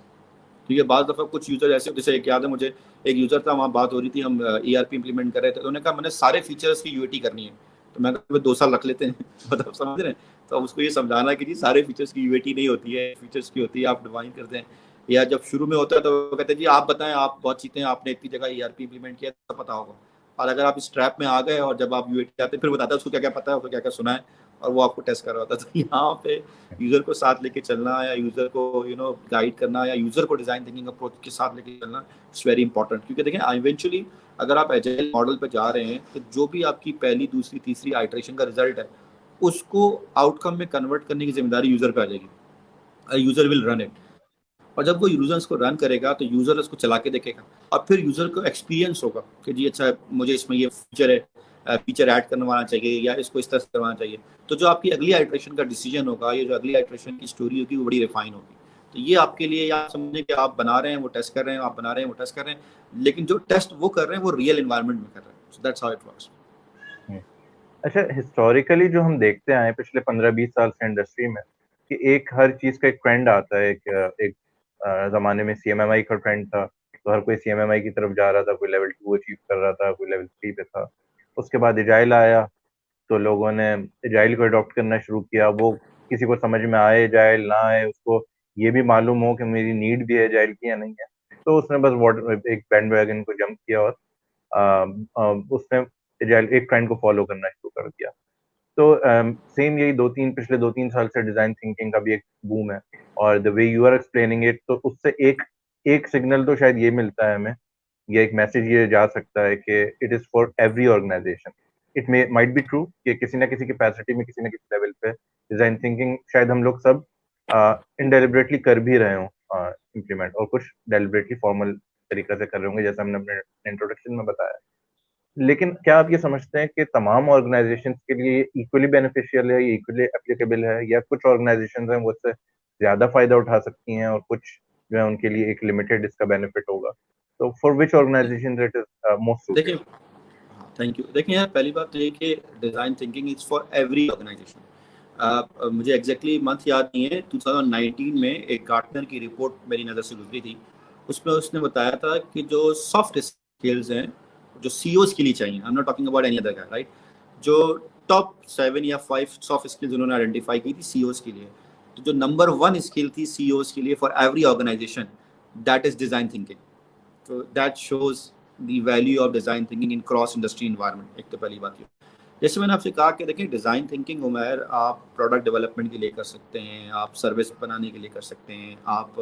ठीक है, बाद दफ़ा कुछ यूज़र ऐसे, जैसे एक याद है मुझे, एक यूज़र था, वहाँ बात हो रही थी, हम ईआरपी इंप्लीमेंट कर रहे थे, तो उन्होंने कहा मैंने सारे फीचर्स की यूएटी करनी है। तो मैं कहा 2 साल रख लेते हैं मतलब समझ रहे हैं। तो अब उसको ये समझाना कि जी सारे फीचर्स की यूएटी नहीं होती है, फीचर्स की होती है, आप डिफाइन करते हैं। या जब शुरू में होता है तो वो कहते हैं जी आप बताएं, आप बहुत चीज़ें आपने इतनी जगह ईआरपी इंप्लीमेंट किया तो पता होगा। और अगर आप इस ट्रैप में आ गए और जब आप यूएटी आते फिर बताते हैं उसको क्या क्या पता है, उसको क्या क्या सुना है, और वो आपको टेस्ट कर रहा होता है। तो यहाँ पे यूज़र को साथ लेके चलना या यूज़र को गाइड करना या यूज़र को डिज़ाइन थिंकिंग अप्रोच के साथ लेके चलना, इट्स वेरी इंपॉर्टेंट। क्योंकि देखें इवेंचुअली अगर आप एजाइल मॉडल पे जा रहे हैं तो जो भी आपकी पहली दूसरी तीसरी आइटरेशन का रिजल्ट है उसको आउटकम में कन्वर्ट करने की जिम्मेदारी यूज़र पे आ जाएगी। यूज़र विल रन इट, और जब वो यूज़र उसको रन करेगा तो यूज़र उसको चला के देखेगा और फिर यूज़र को एक्सपीरियंस होगा कि जी अच्छा मुझे इसमें ये फीचर है, फीचर ऐड करवाना चाहिए या इसको इस तरह से करवाना चाहिए। तो जो आपकी अगली आइटरेशन का डिसीजन होगा, ये जो अगली आइटरेशन की स्टोरी होगी वो बड़ी रिफाइन होगी। तो ये आपके लिए, या आप समझें कि आप बना रहे हैं वो टेस्ट कर रहे हैं, आप बना रहे हैं वो टेस्ट कर रहे हैं, लेकिन जो टेस्ट वो कर रहे हैं वो रियल इन्वायरमेंट में कर रहे हैं। So that's how it works. अच्छा, हिस्टोरिकली जो हम देखते आए पिछले 15-20 साल से इंडस्ट्री में, कि एक हर चीज का एक ट्रेंड आता है। एक जमाने में सीएमएमआई का ट्रेंड था, तो हर कोई सीएमएमआई की तरफ जा रहा था, कोई लेवल 2 अचीव कर रहा था, कोई लेवल 3 पे था। उसके बाद एजाइल आया, तो लोगों ने एजाइल को अडॉप्ट करना शुरू किया। वो किसी को समझ में आए एजाइल ना आए, उसको ये भी मालूम हो कि मेरी नीड भी है एजाइल की या नहीं है, तो उसने बस एक बैंडवैगन को जंप किया और उसने एजाइल एक ट्रेंड को फॉलो करना शुरू कर दिया। तो सेम यही पिछले 2-3 साल से डिजाइन थिंकिंग का भी एक बूम है, और the way you are explaining it, तो उससे एक एक सिग्नल तो शायद ये मिलता है हमें, ये एक मैसेज ये जा सकता है कि it is for every organisation. It may might be true कि किसी ना किसी कैपेसिटी में, किसी ना किसी लेवल पे डिजाइन थिंकिंग शायद हम लोग सब इनडेलिबरेटली कर भी रहे हों इम्प्लीमेंट, और कुछ डेलिबरेटली फॉर्मल तरीके से कर रहे होंगे, जैसे हमने अपने इंट्रोडक्शन में बताया। लेकिन क्या आप ये समझते हैं कि तमाम ऑर्गेनाइजेशंस के लिए इक्वली बेनिफिशियल है, इक्वली एप्लीकेबल है, या कुछ ऑर्गेनाइजेशंस हैं वो इससे ज्यादा फायदा उठा सकती हैं और कुछ जो है उनके लिए एक लिमिटेड इसका बेनिफिट होगा? तो for which organisation it is most देखिए, सूटेड? Thank you. देखिए यार, पहली बात तो ये कि design thinking is for every organisation. मुझे एग्जैक्टली मंथ याद नहीं है, 2019 में एक गार्टनर की रिपोर्ट मेरी नज़र से गुजरी थी। उसमें उसने बताया था कि जो सॉफ्ट स्किल्स हैं, जो सीईओज के लिए चाहिए, I am not talking about any other guy, right, जो टॉप 7 या 5 सॉफ्ट स्किल्स उन्होंने आइडेंटिफाई की थी सीईओज के लिए, तो जो नंबर 1 स्किल थी सीईओज के लिए for every organisation, that is design thinking. तो that shows the value of design thinking in cross industry environment. एक तो पहली बात ये, जैसे मैंने आपसे कहा कि देखिए डिज़ाइन थिंकिंग उमैर आप प्रोडक्ट डेवलपमेंट के लिए कर सकते हैं, आप सर्विस बनाने के लिए कर सकते हैं, आप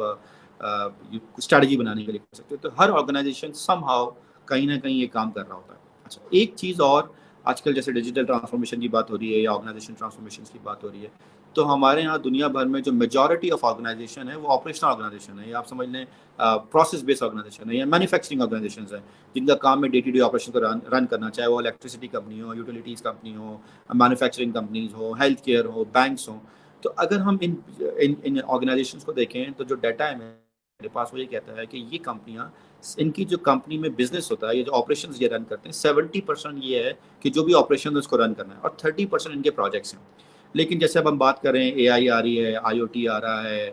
स्ट्रैटेजी बनाने के लिए कर सकते हैं। तो हर ऑर्गेनाइजेशन समहाउ कहीं ना कहीं ये काम कर रहा होता है। अच्छा, एक चीज़ और, आजकल जैसे डिजिटल ट्रांसफॉर्मेशन की बात हो रही है या ऑर्गेनाइजेशन ट्रांसफॉर्मेशन की बात हो रही है, तो हमारे यहाँ दुनिया भर में जो मेजॉरिटी ऑफ ऑर्गेनाइजेशन है वो ऑपरेशनल ऑर्गेनाइजेशन है, या आप समझ लें प्रोसेस बेस्ड ऑर्गेनाइजेशन है या मैन्युफैक्चरिंग ऑर्गेनाइजेशन है, जिनका काम है डे टू डे ऑपरेशन को रन करना, चाहे वो इलेक्ट्रिसिटी कंपनी हो, यूटिलिटीज़ कंपनी हो, मैन्युफैक्चरिंग कंपनीज हो, हेल्थ केयर हो, बैंक्स हो। तो अगर हम इन इन इन ऑर्गेनाइजेशंस को देखें तो जो डाटा है मेरे पास वो ये कहता है कि ये कंपनियां, इनकी जो कंपनी में बिजनेस होता है, ये जो ऑपरेशन ये रन करते हैं, 70% ये है कि जो भी ऑपरेशन है उसको रन करना है, और 30% इनके प्रोजेक्ट्स हैं। लेकिन जैसे अब हम बात करें, एआई आ रही है, आईओटी आ रहा है,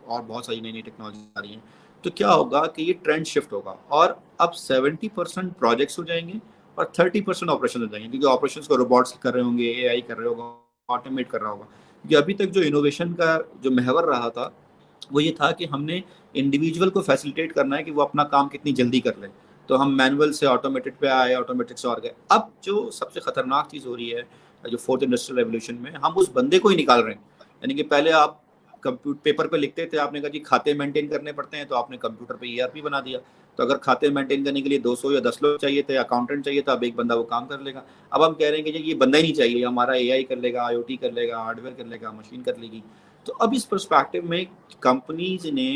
और बहुत सारी नई नई टेक्नोलॉजी आ रही हैं, तो क्या होगा कि ये ट्रेंड शिफ्ट होगा, और अब 70% प्रोजेक्ट्स हो जाएंगे और 30% ऑपरेशन हो जाएंगे, क्योंकि ऑपरेशन को रोबोट्स कर रहे होंगे, एआई कर रहे होगा, ऑटोमेट कर रहा होगा। क्योंकि अभी तक जो इनोवेशन का जो महवर रहा था वो ये था कि हमने इंडिविजुअल को फैसिलिटेट करना है कि वो अपना काम कितनी जल्दी कर ले, तो हम मैनुअल से ऑटोमेटेड पे आए, ऑटोमेटेड से और गए। अब जो सबसे खतरनाक चीज़ हो रही है, जो फोर्थ इंडस्ट्रियल रेवोल्यूशन में, हम उस बंदे को ही निकाल रहे हैं। यानी कि पहले आप कंप्यूटर पेपर पे लिखते थे, आपने कहा कि खाते मेंटेन करने पड़ते हैं, तो आपने कंप्यूटर पे ईआरपी बना दिया। तो अगर खाते मेंटेन करने के लिए 200 या 10 लोग चाहिए थे, अकाउंटेंट चाहिए था, अब एक बंदा वो काम कर लेगा। अब हम कह रहे हैं कि ये बंदा ही नहीं चाहिए, हमारा एआई कर लेगा, आईओटी कर लेगा, हार्डवेयर कर लेगा, मशीन कर लेगी। तो अब इस पर्सपेक्टिव में कंपनीज ने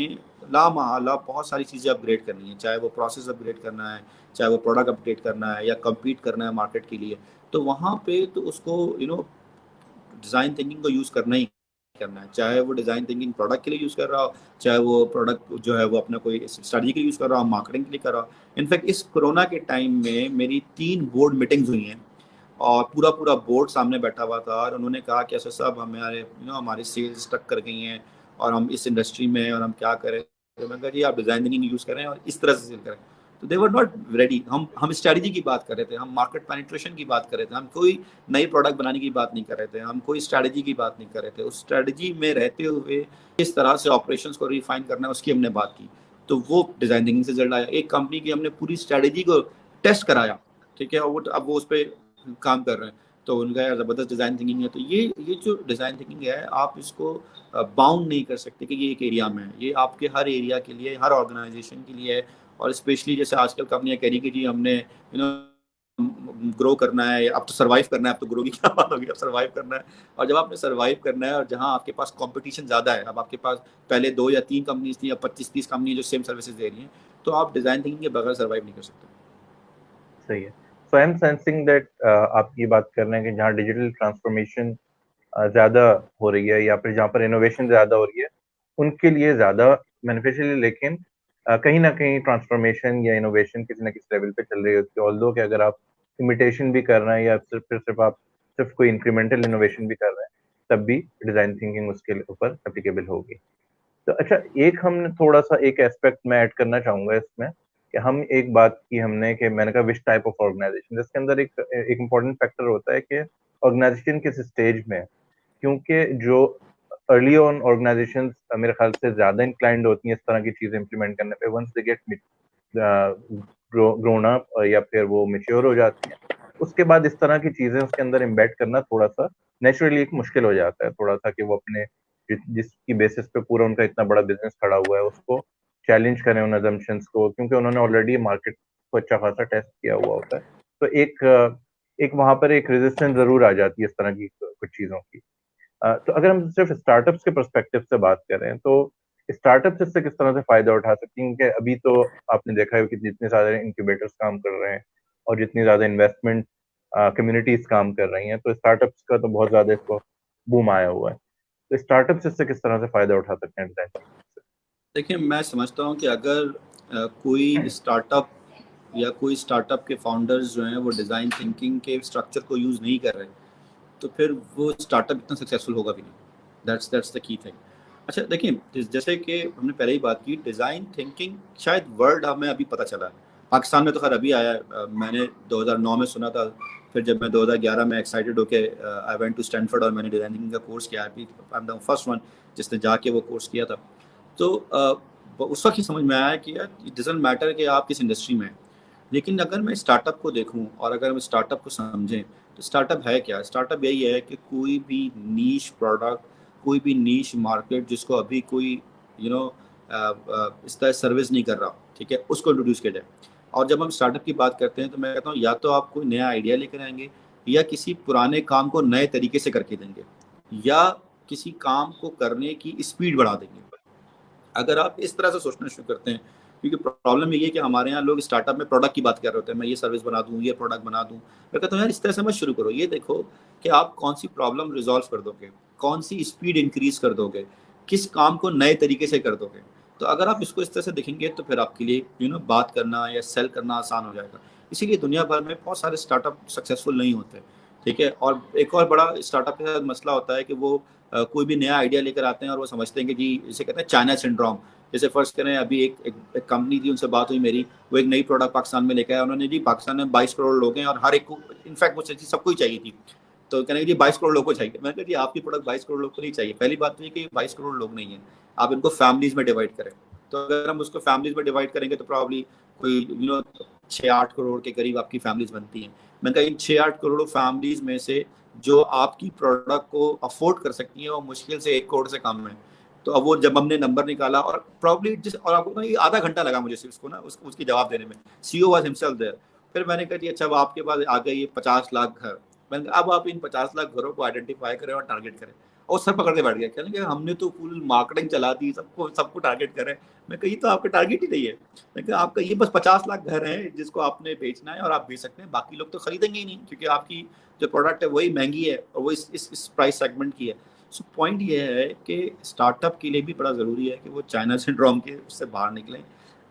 लामहला बहुत सारी चीज़ें अपग्रेड करनी है, चाहे वो प्रोसेस अपग्रेड करना है, चाहे वो प्रोडक्ट अपग्रेड करना है, या कम्पीट करना है मार्केट के लिए। तो वहाँ पे तो उसको डिज़ाइन थिंकिंग को यूज़ करना ही करना है, चाहे वो डिज़ाइन थिंकिंग प्रोडक्ट के लिए यूज़ कर रहा हो, चाहे वो प्रोडक्ट जो है वो अपना कोई स्ट्रेटजी के लिए यूज़ कर रहा हो, मार्केटिंग के लिए कर रहा हो। इनफैक्ट इस कोरोना के टाइम में मेरी 3 बोर्ड मीटिंग्स हुई हैं, और पूरा पूरा बोर्ड सामने बैठा हुआ था, और उन्होंने कहा कि ऐसा साहब हमारे हमारी सेल्स स्टक कर गई हैं, और हम इस इंडस्ट्री में हैं और हम क्या करें। तो मैंने कहा जी आप डिज़ाइन थिंकिंग यूज़ करें और इस तरह से सेल करें। तो दे वर नॉट रेडी। हम स्ट्रैटेजी की बात कर रहे थे, हम मार्केट पेनिट्रेशन की बात कर रहे थे, हम कोई नई प्रोडक्ट बनाने की बात नहीं कर रहे थे, हम कोई स्ट्रैटेजी की बात नहीं कर रहे थे। उस स्ट्रैटेजी में रहते हुए किस तरह से ऑपरेशंस को रिफाइन करना है उसकी हमने बात की। तो वो डिज़ाइन थिंकिंग से रिजल्ट आया। एक कंपनी की हमने पूरी स्ट्रैटेजी को टेस्ट कराया, ठीक है, और अब वो उस पर काम कर रहे हैं, तो उनका यार ज़बरदस्त डिज़ाइन थिंकिंग है। तो ये जो डिज़ाइन थिंकिंग है, आप इसको बाउंड नहीं कर सकते कि ये एक एरिया में है, ये आपके हर एरिया के लिए, हर ऑर्गेनाइजेशन के लिए है। और स्पेशली जैसे आजकल कंपनियां कह रही कि जी हमने ग्रो करना है, अब तो सर्वाइव करना है, अब तो ग्रो की क्या बात होगी, अब सर्वाइव करना है। और जब आपने सर्वाइव करना है और जहां आपके पास कंपटीशन ज़्यादा है, अब आपके पास पहले 2 या 3 कंपनीज थी, या 25-30 कंपनी जो सेम सर्विसेज दे रही हैं, तो आप डिज़ाइन थिंकिंग के बगैर सर्वाइव नहीं कर सकते। सही है। सो आई एम सेंसिंग दैट आप ये बात कर रहे हैं कि जहाँ डिजिटल ट्रांसफॉर्मेशन ज्यादा हो रही है, या फिर जहाँ पर इनोवेशन ज्यादा हो रही है, उनके लिए ज्यादा बेनिफिशियल है। लेकिन कहीं ना कहीं ट्रांसफॉर्मेशन या इनोवेशन किसी ना किसी लेवल पे चल रही होती है, ऑल्दो कि अगर आप इमिटेशन भी कर रहे हैं, या सिर्फ आप सिर्फ कोई इंक्रीमेंटल इनोवेशन भी कर रहे हैं, तब भी डिजाइन थिंकिंग उसके ऊपर एप्लीकेबल होगी। तो अच्छा, एक हम थोड़ा सा एक एस्पेक्ट मैं ऐड करना चाहूंगा इसमें, कि हम एक बात की हमने कि मैंने कहा विच टाइप ऑफ ऑर्गेनाइजेशन, जिसके अंदर एक इम्पोर्टेंट फैक्टर होता है कि ऑर्गेनाइजेशन किस स्टेज में है। क्योंकि जो अर्ली ऑन ऑर्गेनाइजेशन मेरे ख्याल से ज्यादा इंक्लाइंड होती हैं इस तरह की चीजें इंप्लीमेंट करने पे, once they get grown up या फिर वो मेच्योर हो जाती हैं, उसके बाद इस तरह की चीजें उसके अंदर इम्बेड करना थोड़ा सा नेचुरली एक मुश्किल हो जाता है, थोड़ा सा कि वो अपने जिसकी बेसिस पे पूरा उनका इतना बड़ा बिजनेस खड़ा हुआ है उसको चैलेंज करें उन अजम्पशंस को, क्योंकि उन्होंने ऑलरेडी मार्केट को अच्छा खासा टेस्ट किया हुआ होता है। तो एक वहां पर एक रेजिस्टेंस जरूर आ जाती है इस तरह की कुछ चीजों की। तो अगर हम सिर्फ स्टार्टअप्स के पर्सपेक्टिव से बात करें तो स्टार्टअप्स इससे किस तरह से फायदा उठा सकती हैं? कि अभी तो आपने देखा है कि जितने सारे इंक्यूबेटर्स काम कर रहे हैं और जितनी ज्यादा इन्वेस्टमेंट कम्युनिटीज काम कर रही हैं, तो स्टार्टअप्स का तो बहुत ज्यादा इसको बूम आया हुआ है। तो स्टार्टअप्स इससे किस तरह से फायदा उठा सकते हैं डिजाइन थिंकिंग से? देखिए, मैं समझता हूँ कि अगर कोई स्टार्टअप या कोई स्टार्टअप के फाउंडर्स जो हैं वो डिज़ाइन थिंकिंग के स्ट्रक्चर को यूज़ नहीं कर रहे, तो फिर वो स्टार्टअप इतना सक्सेसफुल होगा भी नहीं। That's the key thing. अच्छा देखिए, जैसे कि हमने पहले ही बात की, डिज़ाइन थिंकिंग शायद वर्ड हमें अभी पता चला है, पाकिस्तान में तो खैर अभी आया है। मैंने 2009 में सुना था, फिर जब मैं 2011 में एक्साइटेड होके आई वेंट टू स्टैनफोर्ड और मैंने डिज़ाइन थिंकिंग का कोर्स किया। I am the first one जिसने जाके वो कोर्स किया था। तो उस वक्त ही समझ में आया कि यार इट डजंट मैटर कि आप किस इंडस्ट्री में हैं, लेकिन अगर मैं स्टार्टअप को देखूं और अगर हम स्टार्टअप को समझें तो स्टार्टअप है क्या। स्टार्टअप यही है कि कोई भी नीश प्रोडक्ट, कोई भी नीश मार्केट जिसको अभी कोई यू नो इस तरह सर्विस नहीं कर रहा, ठीक है, उसको इंट्रोड्यूस किया जाए। और जब हम स्टार्टअप की बात करते हैं तो मैं कहता हूँ या तो आप कोई नया आइडिया लेकर आएंगे, या किसी पुराने काम को नए तरीके से करके देंगे, या किसी काम को करने की स्पीड बढ़ा देंगे। अगर आप इस तरह से सोचना शुरू करते हैं, क्योंकि प्रॉब्लम ये है कि हमारे यहाँ लोग स्टार्टअप में प्रोडक्ट की बात कर रहे होते हैं, मैं ये सर्विस बना दूँ, ये प्रोडक्ट बना दूँ। मैं कहता हूँ यार इस तरह से मत शुरू करो, ये देखो कि आप कौन सी प्रॉब्लम रिजॉल्व कर दोगे, कौन सी स्पीड इंक्रीज कर दोगे, किस काम को नए तरीके से कर दोगे। तो अगर आप इसको इस तरह से देखेंगे तो फिर आपके लिए बात करना या सेल करना आसान हो जाएगा। इसीलिए दुनिया भर में बहुत सारे स्टार्टअप सक्सेसफुल नहीं होते, ठीक है। और एक और बड़ा स्टार्टअप के साथ मसला होता है कि वो कोई भी नया आइडिया लेकर आते हैं और वो समझते हैं कि जी इसे कहते हैं चाइना सिंड्रोम। जैसे फर्स्ट करें, अभी एक कंपनी थी, उनसे बात हुई मेरी, वो एक नई प्रोडक्ट पाकिस्तान में लेकर आया उन्होंने। जी पाकिस्तान में 22 करोड़ लोग हैं और हर एक को, इनफैक्ट वो चीज़ सबको ही चाहिए थी। तो कहने जी 22 करोड़ लोग को चाहिए। मैंने कहा जी आपकी प्रोडक्ट 22 करोड़ लोग को नहीं चाहिए। पहली बात तो ये कि 22 करोड़ लोग नहीं है, आप इनको फैमिलीज में डिवाइड करें। तो अगर हम उसको फैमिलीज में डिवाइड करेंगे तो प्रॉब्ली कोई 6-8 करोड़ के करीब आपकी फैमिलीज बनती हैं। मैंने कहा इन 6-8 करोड़ फैमिलीज में से जो आपकी प्रोडक्ट को अफोर्ड कर सकती हैं वो मुश्किल से 1 करोड़ से कम है। तो अब वो जब हमने नंबर निकाला और प्रॉब्ली और आपको ना ये आधा घंटा लगा मुझे सिर्फ उसको ना उसकी जवाब देने में। CEO was himself there. फिर मैंने कहा जी अच्छा अब आपके पास आ गए ये 50 लाख घर। मैंने कहा अब आप इन 50 लाख घरों को आइडेंटिफाई करें और टारगेट करें। और सर पकड़ के बैठ गया, कहने लगे हमने तो फुल मार्केटिंग चला दी, सबको टारगेट करें। मैं कही तो आपका टारगेट ही नहीं है। मैं कहा आपका ये बस 50 लाख घर है जिसको आपने बेचना है और आप बेच सकते हैं, बाकी लोग तो खरीदेंगे ही नहीं, क्योंकि आपकी जो प्रोडक्ट है वही महंगी है और वो इस प्राइस सेगमेंट की है। सो पॉइंट ये है कि स्टार्टअप के लिए भी बड़ा ज़रूरी है कि वो चाइना सिंड्रोम के उससे बाहर निकलें,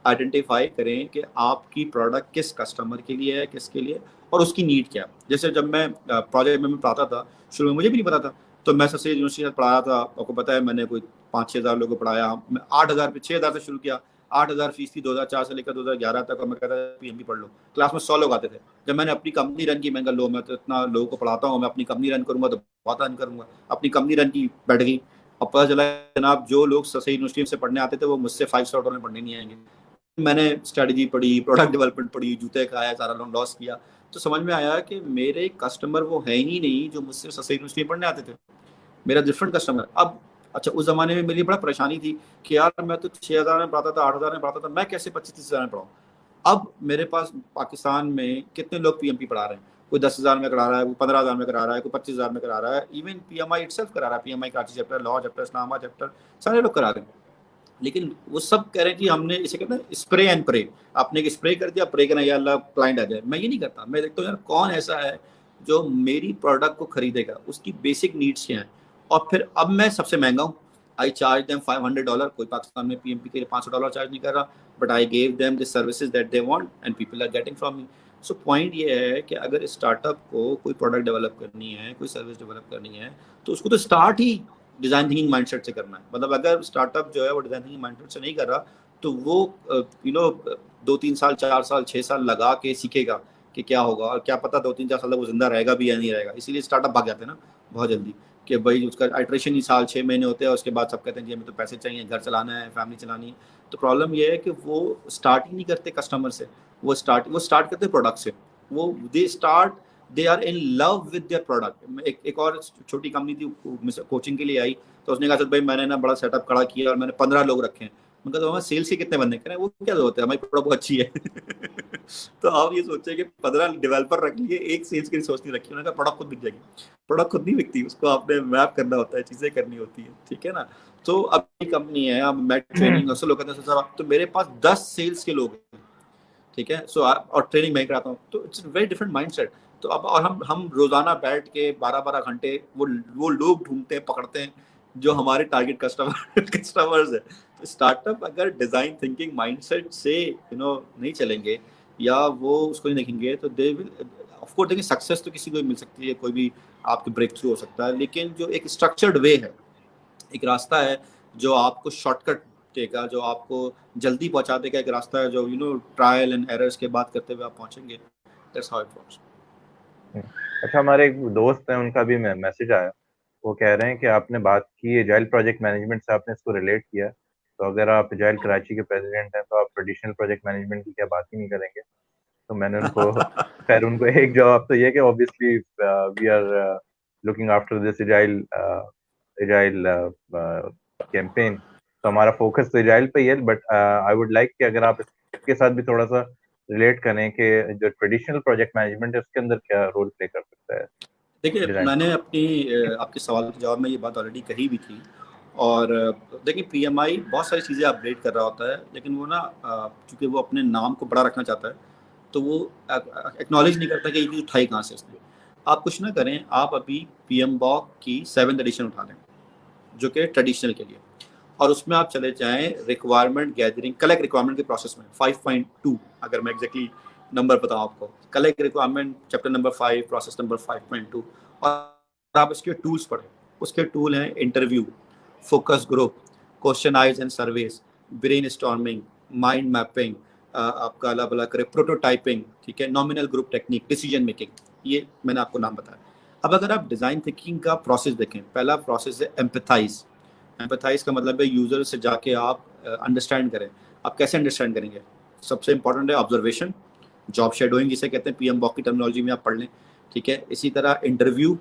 आइडेंटिफाई करें कि आपकी प्रोडक्ट किस कस्टमर के लिए है, किसके लिए, और उसकी नीड क्या। जैसे जब मैं प्रोजेक्ट में पढ़ाता था, शुरू में मुझे भी नहीं पता था, तो मैं सबसे यूनिवर्सिटी में पढ़ा था, आपको पता है मैंने कोई 5-6 हज़ार लोगों को पढ़ाया। मैं 8,000 6 हज़ार से शुरू किया, 8,000 फीस थी 2004 से लेकर 2011 तक, और मैं कहता था पीएमबी पढ़ लो। क्लास में 100 लोग आते थे। जब मैंने अपनी कंपनी रन की, मैं कहा लो मैं तो इतना लोगों को पढ़ाता हूँ, मैं अपनी कंपनी रन करूंगा तो बहुत रन करूंगा। अपनी कंपनी रन की, बैठ गई, और पता चला जनाब जो लोग सही यूनिवर्सिटी से पढ़ने आते थे वो मुझसे 5 स्टार होटल में पढ़ने नहीं आएंगे। मैंने स्ट्रेटजी पढ़ी, प्रोडक्ट डेवलपमेंट पढ़ी, जूते खाया, सारा लोन लॉस किया, तो समझ में आया कि मेरे कस्टमर वो है ही नहीं जो मुझसे सही यूनिवर्सिटी में पढ़ने आते थे। मेरा डिफरेंट कस्टमर। अब अच्छा उस जमाने में मेरी बड़ा परेशानी थी कि यार मैं तो 6,000 में पढ़ाता था, 8,000 में पढ़ाता था, मैं कैसे 25-30 हज़ार में पढ़ाऊँ। अब मेरे पास पाकिस्तान में कितने लोग पीएमपी पढ़ा रहे हैं, कोई 10,000 में करा रहा है, कोई 15,000 में करा रहा है, कोई 25,000 में करा रहा है, इवन पीएमआई इटसेल्फ करा रहा है, PMI Karachi chapter, law chapter, Islamabad chapter, सारे लोग करा रहे हैं। लेकिन वो सब कह रहे हैं कि हमने इसे कहते हैं स्प्रे एंड प्रे, आपने एक स्प्रे कर दिया, प्रे करना या अल्लाह क्लाइंट आ जाए। मैं ये नहीं करता, मैं देखता हूँ यार कौन ऐसा है जो मेरी प्रोडक्ट को खरीदेगा, उसकी बेसिक नीड्स क्या हैं, और फिर अब मैं सबसे महंगा हूँ। आई चार्ज देम $500, कोई पाकिस्तान में पीएमपी के लिए $500 चार्ज नहीं कर रहा, but I gave them the services that they want and people are getting from me. So point ये है कि अगर स्टार्टअप को कोई प्रोडक्ट डेवलप करनी है, कोई सर्विस डेवलप करनी है, तो उसको तो स्टार्ट ही डिजाइन थिंकिंग माइंडसेट से करना है। मतलब अगर स्टार्टअप जो है वो डिजाइन थिंकिंग माइंडसेट से नहीं कर रहा, तो वो 2-3 साल, 4 साल, 6 साल लगा के सीखेगा कि क्या होगा, और क्या पता 2-3-4 साल तक वो जिंदा रहेगा भी या नहीं रहेगा। इसीलिए स्टार्टअप भाग जाते हैं ना बहुत जल्दी, कि भाई उसका आइट्रेशन ही साल 6 महीने होते हैं, उसके बाद सब कहते हैं जी हमें तो पैसे चाहिए, घर चलाना है, फैमिली चलानी है। तो प्रॉब्लम ये है कि वो स्टार्ट ही नहीं करते कस्टमर से, वो स्टार्ट करते प्रोडक्ट से। वो they start they are in love with their product. एक और छोटी कंपनी थी कोचिंग के लिए आई, तो उसने कहा सर भाई मैंने ना बड़ा सेटअप खड़ा किया और मैंने 15 लोग रखे हैं। मैं कहता हूँ सेल्स के कितने बंदे करें, वो क्या जरूरत है, हमारी प्रोडक्ट बहुत अच्छी है। तो आप ये सोचे कि 15 डेवलपर रख लिए, एक सेल्स की रिसोर्स नहीं रखी, उन्होंने कहा प्रोडक्ट खुद बिक जाएगी। प्रोडक्ट खुद नहीं बिकती, उसको आपने मैप करना होता है, चीजें करनी होती है, ठीक है ना। तो अब कंपनी है, अब मैं ट्रेनिंग अक्सर लोग कहते हैं सर तो मेरे पास 10 सेल्स के लोग हैं, ठीक है, सो और ट्रेनिंग मैं कराता हूँ, तो इट्स वेरी डिफरेंट माइंडसेट। तो अब और हम रोजाना बैठ के 12-12 घंटे वो लोग ढूंढते हैं, पकड़ते हैं जो हमारे टारगेट कस्टमर्स है। तो स्टार्टअप अगर डिजाइन थिंकिंग माइंडसेट से नहीं चलेंगे या वो उसको नहीं देखेंगे तो दे विल ऑफ कोर्स। देखिए सक्सेस तो किसी को भी मिल सकती है, कोई भी आपके ब्रेक थ्रू हो सकता है, लेकिन जो एक स्ट्रक्चर्ड वे है, एक रास्ता है जो आपको शॉर्टकट देगा, जो आपको जल्दी पहुंचा देगा, एक रास्ता है जो ट्रायल एंड एरर्स के बाद करते हुए आप पहुंचेंगे। That's how it works. अच्छा, हमारे एक दोस्त हैं, उनका भी मैसेज आया। वो कह रहे हैं कि आपने बात की एजाइल प्रोजेक्ट मैनेजमेंट से, आपने इसको रिलेट किया, तो अगर आप एजाइल कराची के प्रेसिडेंट हैं तो आप ट्रेडिशनल प्रोजेक्ट मैनेजमेंट की क्या बात ही नहीं करेंगे। तो मैंने उनको खैर उनको एक जवाब तो ये कि obviously we are looking after this agile agile campaign, तो हमारा फोकस तो एजाइल पे ही है, बट आई वुड लाइक कि अगर आप इसके साथ भी थोड़ा सा रिलेट करें कि जो ट्रेडिशनल प्रोजेक्ट मैनेजमेंट है उसके अंदर क्या रोल प्ले कर सकता है देखिए डिजाइन। मैंने आपके सवाल के जवाब में ये बात ऑलरेडी कही भी थी। और देखिए पीएमआई बहुत सारी चीज़ें अपडेट कर रहा होता है, लेकिन वो ना चूंकि वो अपने नाम को बड़ा रखना चाहता है, तो वो एक्नॉलेज नहीं करता कि ये चीज़ उठाई कहाँ से इसने। आप कुछ ना करें, आप अभी पीएम बॉक की 7th एडिशन उठा लें जो कि ट्रेडिशनल के लिए, और उसमें आप चले जाएं रिक्वायरमेंट गैदरिंग, कलेक्ट रिक्वायरमेंट के प्रोसेस में 5.2, अगर मैं एग्जैक्टली नंबर बताऊं आपको, collect requirement chapter number 5 process number 5.2, और आप इसके टूल्स पढ़ें। उसके टूल हैं interview, focus group, questionnaires and surveys, brainstorming, mind mapping, आपका अलग अलग करे प्रोटोटाइपिंग, ठीक है, nominal group technique, decision making, ये मैंने आपको नाम बताया। अब अगर आप डिजाइन थिंकिंग का प्रोसेस देखें, पहला प्रोसेस है एम्पैथाइज। एम्पैथाइज का मतलब है यूजर से जाके आप अंडरस्टैंड करें। आप कैसे अंडरस्टैंड करेंगे? सबसे इंपॉर्टेंट है ऑब्जर्वेशन, जॉब शेडोइंग जिसे कहते हैं, पीएम बॉक की टर्मिनोलॉजी में आप पढ़ लें, ठीक है। इसी तरह इंटरव्यू,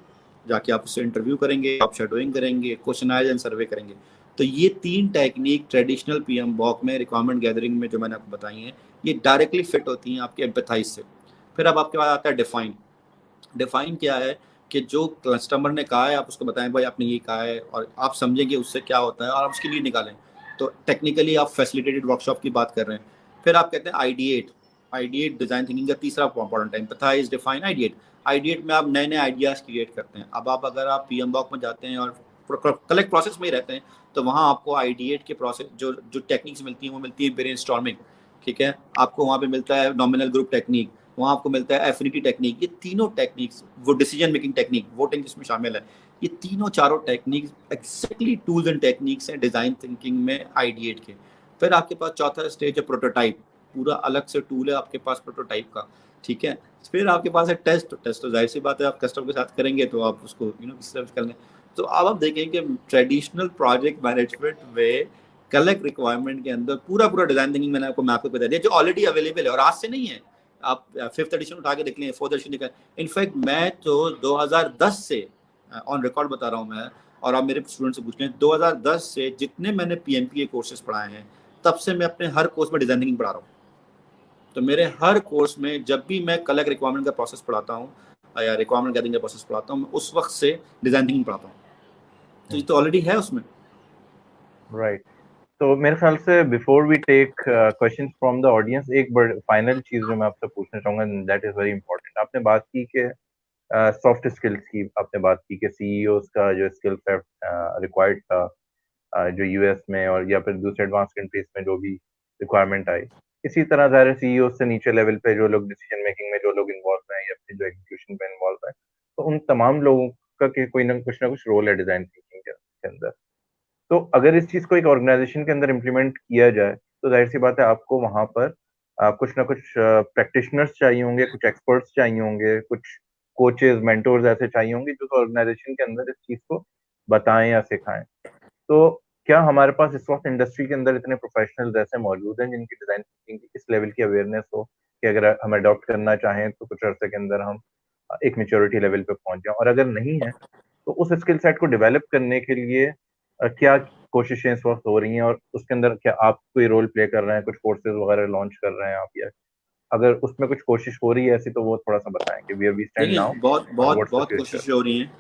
जाके आप उससे इंटरव्यू करेंगे, जॉब शेडोइंग करेंगे, क्वेश्चनाइज एंड सर्वे करेंगे। तो ये 3 टेक्निक ट्रेडिशनल पीएम बॉक में रिक्वायरमेंट गैदरिंग में जो मैंने आपको बताई हैं, ये डायरेक्टली फिट होती हैं आपके एम्पैथाइज से। फिर अब आपके पास आता है डिफाइन। डिफाइन क्या है कि जो कस्टमर ने कहा है आप उसको बताएं भाई आपने ये कहा है, और आप समझेंगे उससे क्या होता है और आप उसकी नीड निकालें। तो टेक्निकली आप फैसिलिटेटेड वर्कशॉप की बात कर रहे हैं। फिर आप कहते हैं आइडिएट। आइडिएट डिजाइन थिंकिंग का तीसरा इंपॉर्टेंट है, एम्पैथाइज, डिफाइन, आइडिएट। आइडिएट में आप नए नए आइडियाज क्रिएट करते हैं। अब आप अगर आप पीएम बॉक में जाते हैं और कलेक्ट प्रोसेस में ही रहते हैं, तो वहाँ आपको आइडिएट के प्रोसेस जो जो टेक्निक्स मिलती हैं वो मिलती है ब्रेन स्टॉर्मिंग, ठीक है। आपको वहाँ पे मिलता है नॉमिनल ग्रुप टेक्निक, वहाँ आपको मिलता है एफिनिटी टेक्निक। ये तीनों टेक्निक्स, वो डिसीजन मेकिंग टेक्निक, वोटिंग जिसमें शामिल है, ये तीनों चारों techniques exactly tools and techniques हैं डिजाइन थिंकिंग में आइडिएट के। फिर आपके पास चौथा स्टेज है प्रोटोटाइप। पूरा अलग से टूल है आपके पास प्रोटोटाइप का, ठीक है। फिर आपके पास है टेस्ट। टेस्ट तो जाहिर सी बात है आप कस्टमर के साथ करेंगे तो आप उसको किस तरह कर लें। तो अब आप देखें कि ट्रेडिशनल प्रोजेक्ट मैनेजमेंट में कलेक्ट रिक्वायरमेंट के अंदर पूरा पूरा डिजाइन थिंकिंग मैंने आपको मैप पे बता दिया जो ऑलरेडी अवेलेबल है, और आज से नहीं है। आप 5th एडिशन उठा के देख लें, 4th एडिशन निकाल। इनफैक्ट मैं तो 2010 से ऑन रिकॉर्ड बता रहा हूँ मैं, और आप मेरे स्टूडेंट से पूछ लें, 2010 से जितने मैंने पीएमपी के कोर्सेज पढ़ाए हैं, तब से मैं अपने हर कोर्स में डिजाइन थिंकिंग पढ़ा रहा हूँ। तो मेरे हर कोर्स में जब भी मैं कलेक्ट रिक्वायरमेंट का प्रोसेस पढ़ाता हूँ या रिक्वायरमेंट गैदरिंग का प्रोसेस पढ़ाता हूँ, मैं उस वक्त से डिजाइन थिंकिंग पढ़ाता हूँ। तो ये तो ऑलरेडी है उसमें। राइट। तो मेरे ख्याल से before we take questions from the audience, एक फाइनल चीज जो मैं आपसे पूछना चाहूंगा, दैट इज वेरी इंपॉर्टेंट। आपने बात की कि सॉफ्ट स्किल्स की, आपने बात की कि सीईओज का जो स्किल सेट रिक्वायर्ड था, जो यूएस में और या फिर दूसरे एडवांस कंट्रीज में जो भी रिक्वायरमेंट आई, इसी तरह ज़ाहिर है सीईओ से नीचे लेवल पे जो लोग डिसीजन मेकिंग में जो लोग इन्वॉल्व हैं या फिर जो एग्जीक्यूशन पे इन्वॉल्व हैं, तो उन तमाम लोगों का कोई ना कुछ रोल है डिजाइन थिंकिंग के अंदर। तो अगर इस चीज को एक ऑर्गेनाइजेशन के अंदर इम्प्लीमेंट किया जाए, तो जाहिर सी बात है आपको वहां पर कुछ ना कुछ प्रैक्टिशनर्स चाहिए होंगे, कुछ एक्सपर्ट्स चाहिए होंगे, कुछ कोचेज मेंटोर्स ऐसे चाहिए होंगे जो ऑर्गेनाइजेशन के अंदर इस चीज को बताएं या सिखाएं। तो क्या हमारे पास इस वक्त इंडस्ट्री के अंदर इतने प्रोफेशनल्स ऐसे मौजूद हैं जिनकी डिजाइन थिंकिंग की इस लेवल की अवेयरनेस हो कि अगर हम अडॉप्ट करना चाहें तो कुछ अर्से के अंदर हम एक मेच्योरिटी लेवल पे पहुंच जाएं, और अगर नहीं है तो उस स्किल सेट को डेवलप करने के लिए क्या कोशिशें इस वक्त हो रही हैं, और उसके अंदर क्या आप कोई रोल प्ले कर रहे हैं, कुछ कोर्सेज वगैरह लॉन्च कर रहे हैं आप, या अगर उसमें कुछ कोशिश हो रही है ऐसी तो वो थोड़ा सा बताएं कि वेयर वी स्टैंड देखिए नाउ बहुत और बहुत व्हाट्स द बहुत फ्यूचर। कोशिशें हो रही हैं।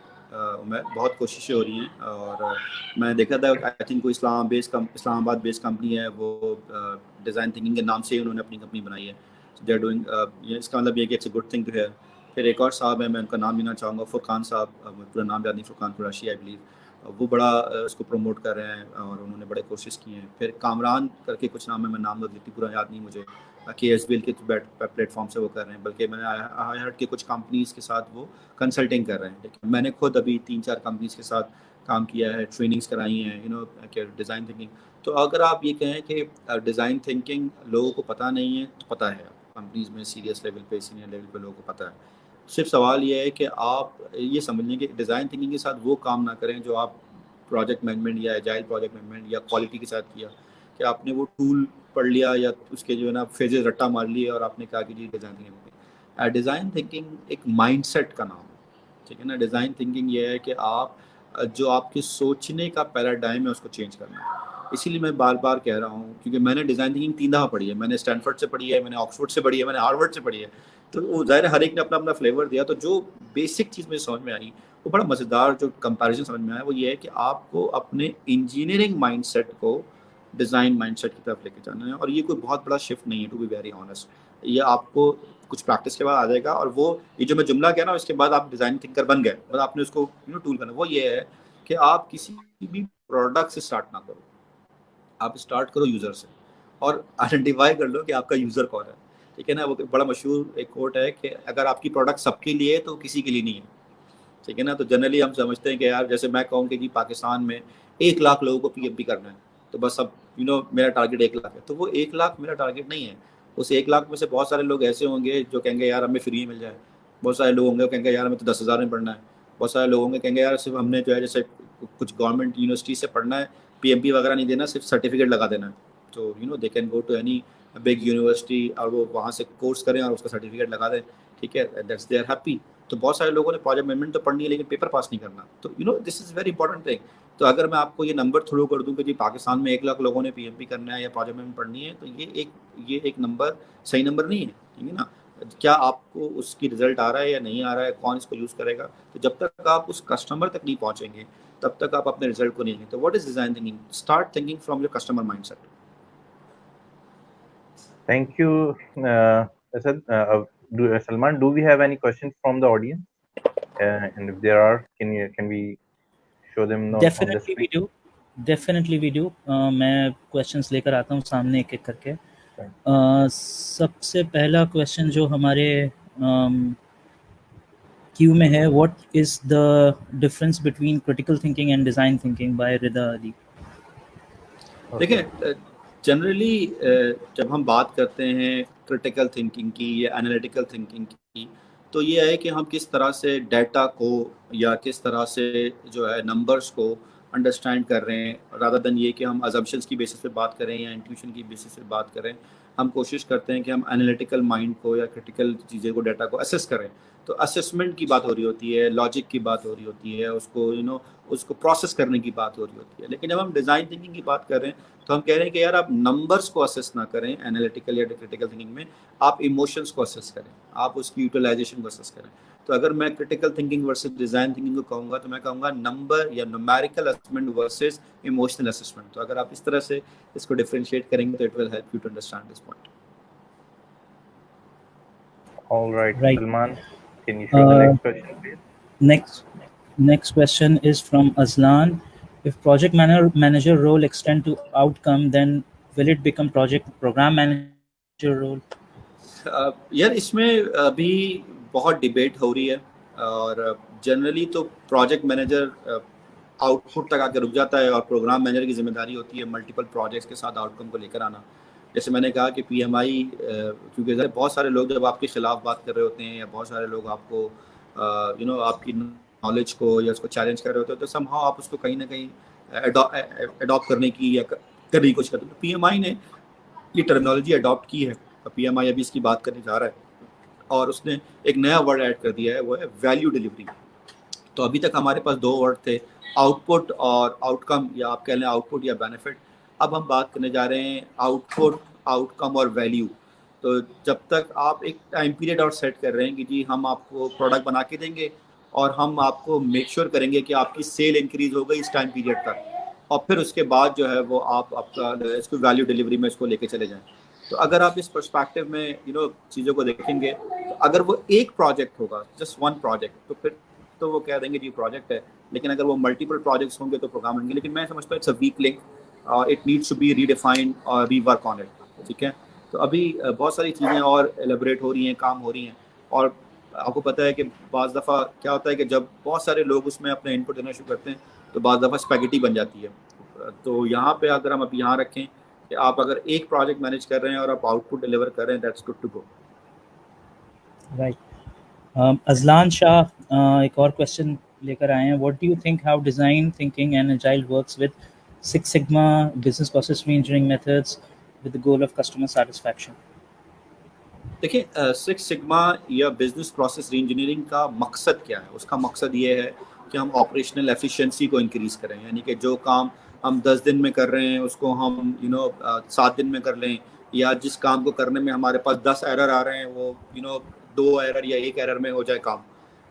बहुत कोशिशें हो रही हैं और मैं देखा था आई थिंक कोई इस्लामाबाद बेस्ड कंपनी है, वो डिज़ाइन थिंकिंग के नाम से ही उन्होंने अपनी कंपनी बनाई है। दे आर डूइंग, इसका मतलब ये कि it's a good thing to hear. फिर एक और साहब है, मैं उनका नाम लेना चाहूँगा, फुरकान साहब, मुझे पूरा नाम याद नहीं, फुरकान कुरैशी आई बिलीव। वो बड़ा इसको प्रमोट कर रहे हैं और उन्होंने बड़े कोशिश की हैं। फिर कामरान करके कुछ नाम है, मैं नाम देती पूरा याद नहीं मुझे, के एस बी एल के प्लेटफॉर्म से वो कर रहे हैं, बल्कि मैंने आई हर्ट के कुछ कंपनीज़ के साथ वो कंसल्टिंग कर रहे हैं। लेकिन मैंने खुद अभी 3-4 कंपनीज़ के साथ काम किया है, ट्रेनिंग्स कराई हैं, कि डिज़ाइन थिंकिंग। तो अगर आप ये कहें कि डिज़ाइन थिंकिंग लोगों को पता नहीं है, तो पता है कंपनीज़ में सीरियस लेवल पे, सीनियर लेवल पे लोगों को पता है। सिर्फ सवाल ये है कि आप ये समझ लें कि डिज़ाइन थिंकिंग के साथ वो काम ना करें जो आप प्रोजेक्ट मैनेजमेंट या एजाइल प्रोजेक्ट मैनेजमेंट या क्वालिटी के साथ किया, कि आपने वो टूल पढ़ लिया या उसके जो है ना फेजेस रट्टा मार लिए और आपने कहा कि जी डिज़ाइन थिंकिंग। डिज़ाइन थिंकिंग एक माइंडसेट का नाम है, ठीक है ना। डिज़ाइन थिंकिंग ये है कि आप जो आपके सोचने का पैराडाइम है उसको चेंज करना है। इसीलिए मैं बार बार कह रहा हूँ, क्योंकि मैंने डिज़ाइन थिंकिंग 3 दफ़ा पढ़ी है। मैंने स्टैनफोर्ड से पढ़ी है, मैंने ऑक्सफोर्ड से पढ़ी है, मैंने हार्वर्ड से पढ़ी है। तो वो ज़ाहिर है हर एक ने अपना अपना फ्लेवर दिया। तो जो बेसिक चीज़ मुझे समझ में आई, वो बड़ा मज़ेदार जो कंपैरिजन समझ में आया, वो ये है कि आपको अपने इंजीनियरिंग माइंडसेट को डिज़ाइन माइंडसेट की तरफ लेके जाना है। और ये कोई बहुत बड़ा शिफ्ट नहीं है, टू बी वेरी ऑनेस्ट। ये आपको कुछ प्रैक्टिस के बाद आ जाएगा। और वो ये जो मैं जुमला कह रहा हूँ, इसके बाद आप डिज़ाइन थिंकर बन गए, मतलब आपने उसको टूल करना। वो ये है कि आप किसी भी प्रोडक्ट से स्टार्ट ना करो, आप स्टार्ट करो यूज़र से, और आइडेंटिफाई कर लो कि आपका यूज़र कौन है, ठीक है ना। वो बड़ा मशहूर एक कोट है कि अगर आपकी प्रोडक्ट सबके लिए है तो किसी के लिए नहीं है, ठीक है ना। तो जनरली हम समझते हैं कि यार, जैसे मैं कहूँ कि जी पाकिस्तान में 1 लाख लोगों को पीएमपी करना है, तो बस अब मेरा टारगेट 1 लाख है। तो वो 1 लाख मेरा टारगेट नहीं है। उस 1 लाख में से बहुत सारे लोग ऐसे होंगे जो कहेंगे यार हमें फ्री मिल जाए, बहुत सारे लोग होंगे कहेंगे यार हमें तो 10,000 में पढ़ना है, बहुत सारे लोग होंगे कहेंगे यार सिर्फ हमने जो है जैसे कुछ गवर्नमेंट यूनिवर्सिटी से पढ़ना है, पीएमपी वगैरह नहीं देना, सिर्फ सर्टिफिकेट लगा देना है। तो they can go to any big university और वो वहाँ से कोर्स करें और उसका सर्टिफिकेट लगा दें, ठीक है, दैट्स दे आर हैप्पी। तो बहुत सारे लोगों ने प्रोजेक्ट मैनेजमेंट तो पढ़नी है लेकिन पेपर पास नहीं करना। तो this is very important thing. तो अगर मैं आपको ये नंबर थ्रो कर दूं कि जी पाकिस्तान में 1 लाख लोगों ने पीएमपी करना है या प्रोजेक्ट मैनेजमेंट पढ़नी है, तो ये एक नंबर सही नंबर नहीं है, ठीक है ना। क्या आपको उसकी रिजल्ट आ रहा है या नहीं आ रहा है, कौन इसको यूज़ करेगा। तो जब तक आप उस कस्टमर तक नहीं पहुंचेंगे, तब तक आप अपने रिजल्ट को नहीं लेंगे। तो what is design thinking? Start thinking from your customer mindset. Thank you, Asad. Salman, do we have any questions from the audience? And if there are, can we show them on the definitely we screen? Do, definitely we do. मैं questions लेकर आता हूँ सामने एक एक करके। सबसे पहला क्वेश्चन जो हमारे क्यू में है, what is the difference between critical thinking and design thinking, by Rida Ali. देखिए जनरली जब हम बात करते हैं क्रिटिकल थिंकिंग की या एनालिटिकल थिंकिंग की, तो ये है कि हम किस तरह से डाटा को या किस तरह से जो है नंबर्स को अंडरस्टैंड कर रहे हैं, रादर देन ये कि हम अजम्पशंस की बेसिस पे बात करें या इंट्यूशन की बेसिस पे बात करें। हम कोशिश करते हैं कि हम एनालिटिकल माइंड को या क्रिटिकल चीज़ें को, डाटा को असेस करें। तो असेसमेंट की बात हो रही होती है, लॉजिक की बात हो रही होती है, उसको उसको प्रोसेस करने की बात हो रही होती है। लेकिन जब हम डिज़ाइन थिंकिंग की बात कर रहे हैं, तो हम कह रहे हैं कि यार आप नंबर्स को असेस ना करें एनालिटिकल या क्रिटिकल थिंकिंग में, आप इमोशंस को असेस करें, आप उसकी यूटिलाइजेशन को असेस करें। तो अगर मैं critical thinking versus design thinking को कहूँगा, तो मैं कहूँगा नंबर या numerical assessment versus emotional assessment. तो अगर आप इस तरह से इसको डिफरेंशिएट करेंगे तो it will help you to understand this point. All right, Right. Salman, can you show the next question, please? Next question is from Azlan. If project manager role extend to outcome, then will it become program manager role? यार इसमें अभी बहुत debate हो रही है, और generally तो project manager output तक आकर रुक जाता है और प्रोग्राम मैनेजर की जिम्मेदारी होती है मल्टीपल प्रोजेक्ट्स के साथ आउटकम को लेकर आना। जैसे मैंने कहा कि पीएमआई, क्योंकि बहुत सारे लोग जब आपके खिलाफ बात कर रहे होते हैं या बहुत सारे लोग आपको आपकी नॉलेज को या उसको चैलेंज कर रहे होते हैं, तो समहाउ आप उसको कहीं ना कहीं अडॉप्ट करने की या करने की कोशिश करते हैं। तो पीएमआई ने ये टर्मिनोलॉजी अडॉप्ट की है, पीएमआई अभी इसकी बात करने जा रहा है। और उसने एक नया वर्ड ऐड कर दिया है, वो है वैल्यू डिलीवरी। तो अभी तक हमारे पास दो वर्ड थे, आउटपुट और आउटकम, या आप कह लें आउटपुट या बेनिफिट। अब हम बात करने जा रहे हैं आउटपुट, आउटकम और वैल्यू। तो जब तक आप एक टाइम पीरियड और सेट कर रहे हैं कि जी हम आपको प्रोडक्ट बना के देंगे और हम आपको मेक श्योर करेंगे कि आपकी सेल इंक्रीज हो गई इस टाइम पीरियड तक, और फिर उसके बाद जो है वो आप आपका इसको वैल्यू डिलीवरी में इसको लेके चले जाएं। तो अगर आप इस पर्सपेक्टिव में चीज़ों को देखेंगे, तो अगर वो एक प्रोजेक्ट होगा, जस्ट वन प्रोजेक्ट, तो फिर तो वो कह देंगे जी प्रोजेक्ट है। लेकिन अगर वो मल्टीपल प्रोजेक्ट्स होंगे तो प्रोग्राम होंगे। लेकिन मैं समझता हूँ it's a weak link, it needs to be redefined और रीवर्क ऑन इट। ठीक है, तो अभी बहुत सारी चीज़ें और एलेबरेट हो रही हैं, काम हो रही हैं। और आपको पता है कि बाज़ दफ़ा क्या होता है कि जब बहुत सारे लोग उसमें अपने इनपुट देना शुरू करते हैं तो बाज़ दफ़ा स्पैगेटी बन जाती है। तो यहाँ पे अगर हम अभी यहाँ रखें कि आप अगर एक प्रोजेक्ट मैनेज कर रहे हैं और आप आउटपुट डिलीवर कर रहे हैं, that's good to go. Right. Ajlan Shah एक और क्वेश्चन लेकर आए हैं। What do you think how design thinking and agile works with six sigma business process reengineering methods with the goal of customer satisfaction? देखिए, six sigma या business process reengineering का मकसद क्या है? उसका मकसद ये है कि हम ऑपरेशनल एफिशिएंसी को इंक्रीज करें, यानी कि जो काम हम 10 दिन में कर रहे हैं उसको हम 7 दिन में कर लें, या जिस काम को करने में हमारे पास 10 एरर आ रहे हैं वो 2 एरर या 1 एरर में हो जाए काम।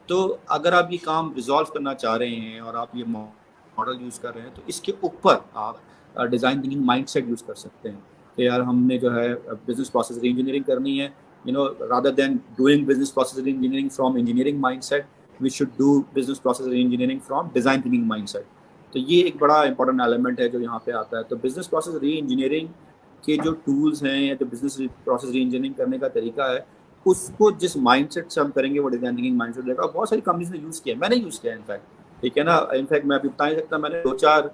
तो अगर आप ये काम रिजॉल्व करना चाह रहे हैं और आप ये मॉडल यूज़ कर रहे हैं, तो इसके ऊपर आप डिज़ाइन थिंकिंग माइंडसेट यूज़ कर सकते हैं कि यार हमने जो है बिजनेस प्रोसेस रीइंजीनियरिंग करनी है। Rather than doing business process engineering from engineering mindset, we should do business process engineering from design thinking mindset. तो ये एक बड़ा इंपॉर्टेंट एलिमेंट है जो यहाँ पे आता है। तो बिजनेस प्रोसेस री इंजीनियरिंग के जो टूल्स हैं या जो बिजनेस प्रोसेस री इंजीनियरिंग करने का तरीका है, उसको जिस माइंडसेट से हम करेंगे वो डिजाइन थिंकिंग माइंडसेट रहेगा। बहुत सारी कंपनीज ने यूज़ किया, मैंने यूज़ किया इनफैक्ट, ठीक है ना। इनफैक्ट मैं अभी बता नहीं सकता, मैंने 2-4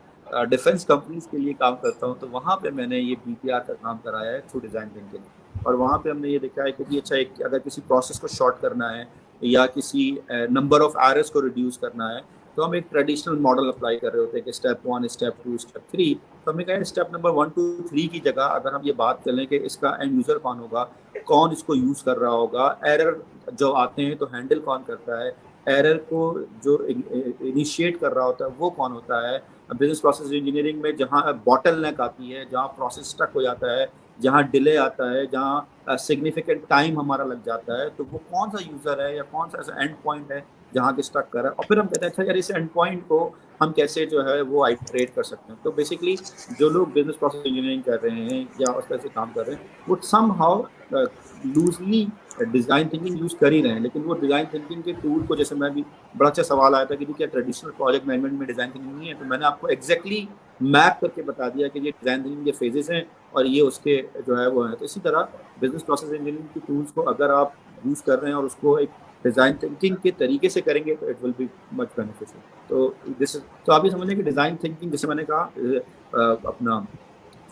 डिफेंस कंपनीज के लिए काम करता हूँ, तो वहाँ पे मैंने ये BPR का काम कराया है थ्रू डिज़ाइन थिंकिंग। और वहाँ पे हमने ये देखा है कि अच्छा एक अगर किसी प्रोसेस को शॉर्ट करना है या किसी नंबर ऑफ एरर्स को रिड्यूस करना है, तो हम एक ट्रेडिशनल मॉडल अप्लाई कर रहे होते हैं कि स्टेप 1, स्टेप 2, स्टेप 3। तो हमने कहा स्टेप नंबर 1, 2, 3 की जगह अगर हम ये बात कर लें कि इसका एंड यूज़र कौन होगा, कौन इसको यूज़ कर रहा होगा, एरर जो आते हैं तो हैंडल कौन करता है, एरर को जो इनिशिएट कर रहा होता है वो कौन होता है। बिजनेस प्रोसेस इंजीनियरिंग में जहाँ बॉटलनेक आती है, जहाँ प्रोसेस स्टक हो जाता है, जहाँ डिले आता है, जहाँ सिग्निफिकेंट टाइम हमारा लग जाता है, तो वो कौन सा यूज़र है या कौन सा ऐसा एंड पॉइंट है जहाँ के स्टक कर रहा है। और फिर हम कहते हैं अच्छा यार इस एंड पॉइंट को हम कैसे जो है वो आइटरेट कर सकते हैं। तो बेसिकली जो लोग बिजनेस प्रोसेस इंजीनियरिंग कर रहे हैं या उस तरह से काम कर रहे हैं, वो somehow loosely design thinking use कर ही रहे हैं। लेकिन वो डिज़ाइन थिंकिंग के टूल को, जैसे मैं भी बड़ा अच्छा सवाल आया था कि क्या ट्रेडिशनल प्रोजेक्ट मैनेजमेंट में डिज़ाइन थिंकिंग नहीं है, तो मैंने आपको एग्जैक्टली मैप करके बता दिया कि ये डिज़ाइन थिंकिंग के फेजेस हैं और ये उसके जो है वो है। तो इसी तरह बिजनेस प्रोसेस इंजीनियरिंग की टूल्स को अगर आप यूज़ कर रहे हैं और उसको एक डिज़ाइन थिंकिंग के तरीके से करेंगे तो it will be much beneficial. तो आप ये समझें कि डिज़ाइन थिंकिंग, जैसे मैंने कहा अपना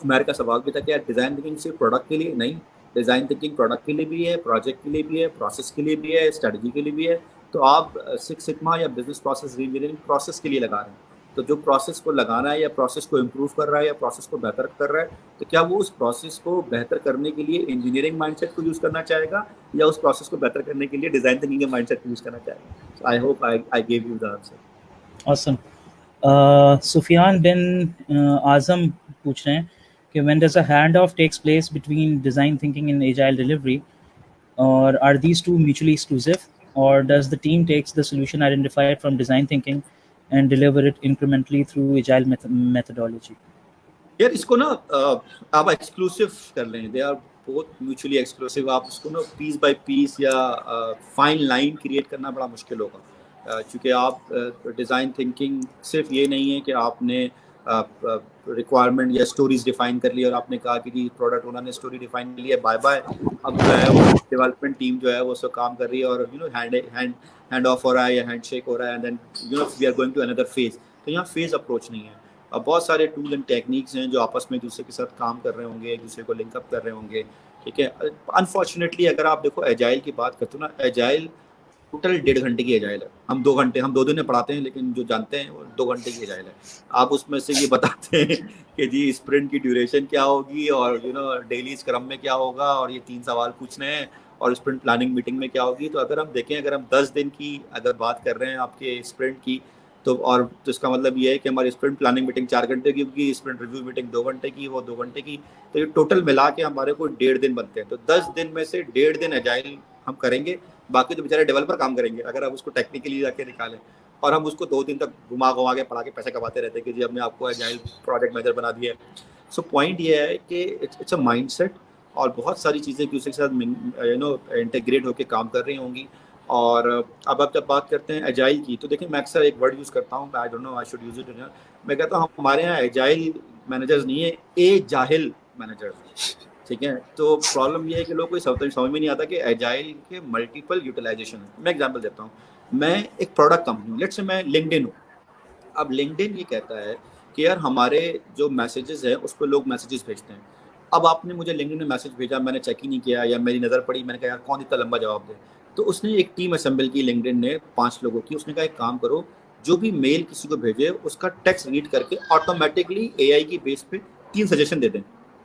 हमारे का सवाल भी था कि यार डिज़ाइन थिंकिंग सिर्फ प्रोडक्ट के लिए नहीं, डिज़ाइन थिंकिंग प्रोडक्ट के लिए भी है, प्रोजेक्ट के लिए भी है, प्रोसेस के लिए भी है, स्ट्रेटजी के लिए भी है। तो आप सिक्स सिग्मा या बिजनेस प्रोसेस रीइंजीनियरिंग प्रोसेस के लिए लगा रहे हैं, तो जो प्रोसेस को लगाना है या प्रोसेस को इम्प्रूव कर रहा है या प्रोसेस को बेहतर कर रहा है, तो क्या वो उस प्रोसेस को बेहतर करने के लिए इंजीनियरिंग माइंडसेट को यूज़ करना चाहेगा या उस प्रोसेस को बेहतर करने के लिए डिज़ाइन थिंकिंग के माइंडसेट को यूज़ करना चाहेगा। So I hope I gave you the answer. Awesome. Sufiyan bin Azam पूछ रहे हैं कि when does a handoff takes place between design thinking and agile delivery, or are these two mutually exclusive, or does the team takes the solution identified from design thinking and deliver it incrementally through agile methodology? यार इसको ना आप exclusive कर लें, they are both mutually exclusive. आप उसको ना piece by piece या फाइन लाइन क्रिएट करना बड़ा मुश्किल होगा, क्योंकि आप डिज़ाइन थिंकिंग सिर्फ ये नहीं है कि आपने रिक्वायरमेंट या स्टोरीज डिफाइन कर ली और आपने कहा कि जी प्रोडक्ट ओनर ने स्टोरी डिफाइन कर लिया, बाय बाय, अब जो है वो डेवलपमेंट टीम जो है वो सब काम कर रही है और हैंड ऑफ हो रहा है या हैंड शेक हो रहा है, and then we are going to another phase. तो यहाँ फेज अप्रोच नहीं है। अब बहुत सारे टूल एंड टेक्निक्स हैं जो आपस में एक दूसरे के साथ काम कर रहे होंगे, एक दूसरे को लिंकअप कर रहे होंगे, ठीक है। अनफॉर्चुनेटली अगर आप देखो एजाइल की बात करते हो ना, एजाइल टोटल 1.5 घंटे की एजाइल है। हम 2 घंटे, हम 2 दिन में पढ़ाते हैं, लेकिन जो जानते हैं वो 2 घंटे की एजाइल है। आप उसमें से ये बताते हैं कि जी स्प्रिंट की ड्यूरेशन क्या होगी और डेली स्क्रम में क्या होगा और ये 3 सवाल पूछने हैं और स्प्रिंट प्लानिंग मीटिंग में क्या होगी। तो अगर हम देखें, अगर हम 10 दिन की अगर बात कर रहे हैं आपके स्प्रिंट की, तो और तो इसका मतलब ये है कि हमारी स्प्रिंट प्लानिंग मीटिंग 4 घंटे की होगी, स्प्रिंट रिव्यू मीटिंग 2 घंटे की, वो 2 घंटे की, तो ये टोटल मिला के हमारे को 1.5 दिन बनते हैं। तो 10 दिन में से 1.5 दिन एजाइल हम करेंगे, बाकी तो बेचारे डेवलपर काम करेंगे अगर आप उसको टेक्निकली जाके निकालें। और हम उसको 2 दिन तक घुमा घुमा के पढ़ा के पैसे कमाते रहते हैं कि जी हमने आपको एजाइल प्रोजेक्ट मैनेजर बना दिया है। सो पॉइंट ये है कि इट्स अ माइंडसेट, और बहुत सारी चीज़ें कि उसके साथ इंटीग्रेट होकर काम कर रही होंगी। और अब आप जब बात करते हैं एजाइल की, तो देखिए मैं अक्सर एक वर्ड यूज़ करता हूँ, I don't know I should use it, मैं कहता हूँ हमारे यहाँ एजाइल मैनेजर्स नहीं है, ए जाहिल मैनेजर्स। ठीक है, तो प्रॉब्लम ये है कि लोग कोई समझ में नहीं आता कि एजाइल के मल्टीपल यूटिलाइजेशन है। मैं एग्जांपल देता हूँ, मैं एक प्रोडक्ट कंपनी हूँ, लेट्स से मैं लिंक्डइन हूँ। अब लिंक्डइन ये कहता है कि यार हमारे जो मैसेजेस है उस पर लोग मैसेजेस भेजते हैं। अब आपने मुझे लिंक्डइन में मैसेज भेजा, मैंने चेक ही नहीं किया या मेरी नज़र पड़ी, मैंने कहा यार कौन इतना लंबा जवाब दे। तो उसने एक टीम असेंबल की लिंक्डइन ने 5 लोगों की, उसने कहा एक काम करो, जो भी मेल किसी को भेजे उसका टेक्स्ट रीड करके ऑटोमेटिकली एआई की बेस पे 3 सजेशन दे दें।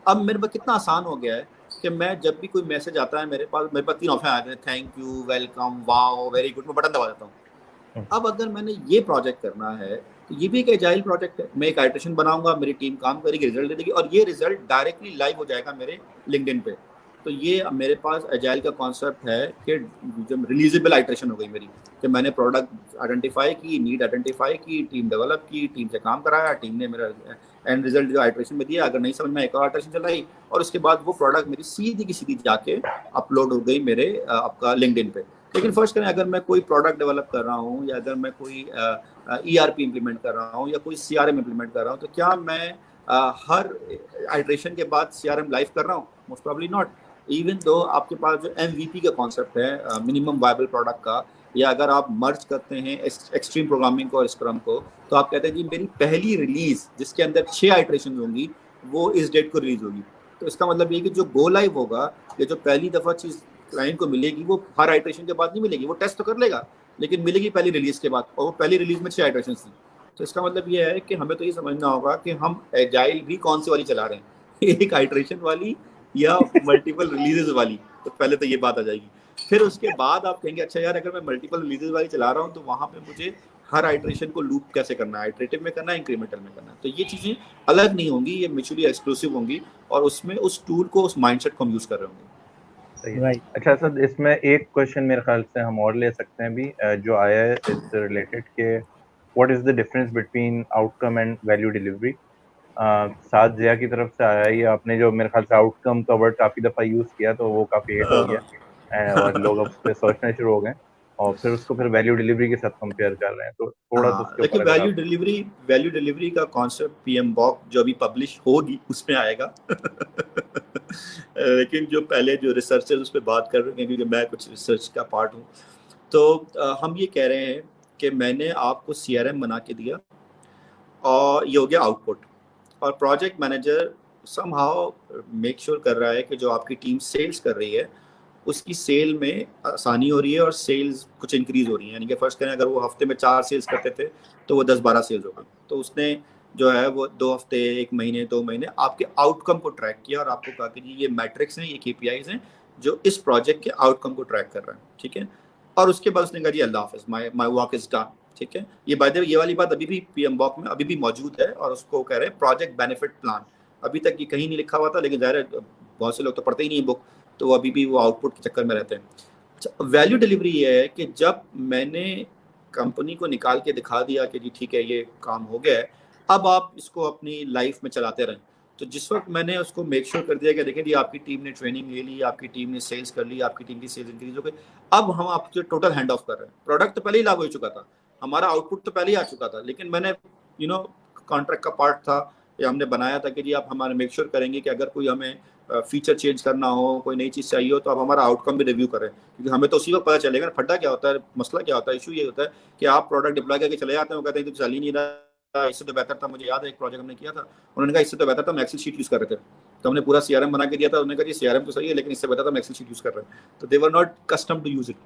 अब मेरे पास कितना आसान हो गया है कि मैं जब भी कोई मैसेज आता है मेरे पास 3 ऑप्शन आते हैं, thank you, welcome, wow, very good, मैं बटन दबा देता हूँ। अब अगर मैंने ये प्रोजेक्ट करना है तो ये भी एक एजाइल प्रोजेक्ट है, मैं एक आइटरेशन बनाऊंगा, मेरी टीम काम करेगी, रिजल्ट दे देगी, और ये रिजल्ट डायरेक्टली लाइव हो जाएगा मेरे लिंक्डइन पे। तो ये मेरे पास एजाइल का कॉन्सेप्ट है कि जब रिलीजेबल आइटरेशन हो गई मेरी, कि मैंने प्रोडक्ट आइडेंटिफाई की, नीड आइडेंटिफाई की, टीम डेवलप की, टीम से काम कराया, टीम ने मेरा एंड रिजल्ट जो आइटरेशन में दिया, अगर नहीं समझ में एक और आइटरेशन चलाई, और उसके बाद वो प्रोडक्ट मेरी सीधी की सीधी जाके अपलोड हो गई मेरे आपका लिंक्डइन पे। लेकिन फर्स्ट करें, अगर मैं कोई प्रोडक्ट डेवलप कर रहा हूँ, या अगर मैं कोई ERP इम्प्लीमेंट कर रहा हूँ, या कोई CRM इम्प्लीमेंट कर रहा हूँ, तो क्या मैं हर आइटरेशन के बाद CRM लाइव कर रहा हूँ? Most probably not. Even though आपके पास जो MVP का कॉन्सेप्ट है, मिनिमम वायबल प्रोडक्ट का, या अगर आप मर्ज करते हैं एक्सट्रीम प्रोग्रामिंग को और स्क्रम को, तो आप कहते हैं जी मेरी पहली रिलीज जिसके अंदर 6 आइटरेशन होंगी वो इस डेट को रिलीज होगी। तो इसका मतलब ये कि जो गो लाइव होगा, या जो पहली दफा चीज क्लाइंट को मिलेगी, वो हर आइटरेशन के बाद नहीं मिलेगी, वो टेस्ट तो कर लेगा लेकिन मिलेगी पहली रिलीज के बाद, और वो पहली रिलीज में 6 आइटरेशन थी। तो इसका मतलब ये है कि हमें तो ये समझना होगा कि हम एजाइल भी कौन सी वाली चला रहे हैं, एक आइटरेशन वाली या मल्टीपल रिलीजेस वाली। तो पहले तो ये बात आ जाएगी। फिर उसके बाद आप कहेंगे अच्छा यार अगर मैं मल्टीपल रिलीजेस वाली चला रहा हूँ तो वहां पे मुझे हर आइटरेशन को लूप कैसे करना है, आइटरेटिव में करना है, इंक्रीमेंटल में करना है। तो ये चीजें अलग नहीं होंगी, ये म्यूचुअली एक्सक्लूसिव होंगी, और उसमें उस टूल को, उस माइंडसेट को हम यूज कर रहे होंगे। राइट। अच्छा सर, इसमें एक क्वेश्चन मेरे ख्याल से हम और ले सकते हैं भी, जो आया है इससे रिलेटेड के what is the difference between outcome and value delivery. Saad Zia की तरफ से आया, ये आपने जो मेरे ख्याल से आउटकम का वर्ड काफी दफा यूज किया तो वो काफी हिट हो गया, और लोग अब उस पर सोचना शुरू हो गए, और फिर उसको फिर वैल्यू डिलीवरी के साथ कंपेयर कर रहे हैं, तो थोड़ा सा उसके देखिए ऊपर अगर वैल्यू डिलीवरी का कॉन्सेप्ट PMBOK जो अभी पब्लिश होगी उसमें आएगा। लेकिन जो पहले जो रिसर्चर्स उस पर बात कर रहे हैं, क्योंकि मैं कुछ रिसर्च का पार्ट हूँ, तो हम ये कह रहे हैं कि मैंने आपको CRM बना के दिया और ये हो गया आउटपुट, और project manager somehow make sure कर रहा है कि जो आपकी टीम सेल्स कर रही है उसकी सेल में आसानी हो रही है और सेल्स कुछ इंक्रीज हो रही है। यानी कि फर्स्ट करें, अगर वो हफ्ते में 4 सेल्स करते थे तो वो 10-12 सेल्स हो गई। तो उसने जो है वो 2 हफ्ते, 1 महीने, 2 महीने आपके आउटकम को ट्रैक किया और आपको कहा कि जी ये मैट्रिक्स हैं, ये KPIs हैं जो इस प्रोजेक्ट के आउटकम को ट्रैक कर रहे हैं। ठीक है, और उसके बाद उसने कहा जी अल्लाह हाफिज, माई वर्क इज डन। ठीक है, ये बाय द वे ये वाली बात अभी भी PMBOK में अभी भी मौजूद है, और उसको कह रहे हैं प्रोजेक्ट बेनिफिट प्लान। अभी तक ये कहीं नहीं लिखा हुआ था, लेकिन ज़ाहिर है बहुत से लोग तो पढ़ते ही नहीं बुक, तो अभी भी वो आउटपुट के चक्कर में रहते हैं। वैल्यू डिलीवरी ये है कि जब मैंने कंपनी को निकाल के दिखा दिया कि जी ठीक है ये काम हो गया है, अब आप इसको अपनी लाइफ में चलाते रहें। तो जिस वक्त मैंने उसको मेक श्योर कर दिया कि देखिए जी आपकी टीम ने ट्रेनिंग ले ली, आपकी टीम ने सेल्स कर ली, आपकी टीम की सेल्स इंक्रीज हो गई, अब हम आपको टोटल हैंड ऑफ कर रहे हैं। प्रोडक्ट तो पहले ही लागू हो चुका था, हमारा आउटपुट तो पहले ही आ चुका था, लेकिन मैंने कॉन्ट्रैक्ट का पार्ट था, या हमने बनाया था कि जी आप हमारे मेक श्योर करेंगे कि अगर कोई हमें फीचर चेंज करना हो, कोई नई चीज़ चाहिए हो, तो आप हमारा आउटकम भी रिव्यू करें, क्योंकि हमें तो उसी वक्त पता चलेगा ना फड्डा क्या होता है, मसला क्या होता है। इशू ये होता है कि आप प्रोडक्ट डिप्लॉय करके चले जाते हैं, वो कहते हैं तो चल ही नहीं रहा, इससे तो बेहतर था, मुझे याद है एक प्रोजेक्ट हमने किया था, उन्होंने कहा इससे तो बेहतर था हम एक्सेल शीट यूज़ कर रहे थे, तो हमने पूरा CRM बना के दिया था, उन्होंने कहा जी CRM तो सही है लेकिन इससे बेहतर था हम एक्सेल शीट यूज़ कर रहे हैं, तो they were not custom to use it.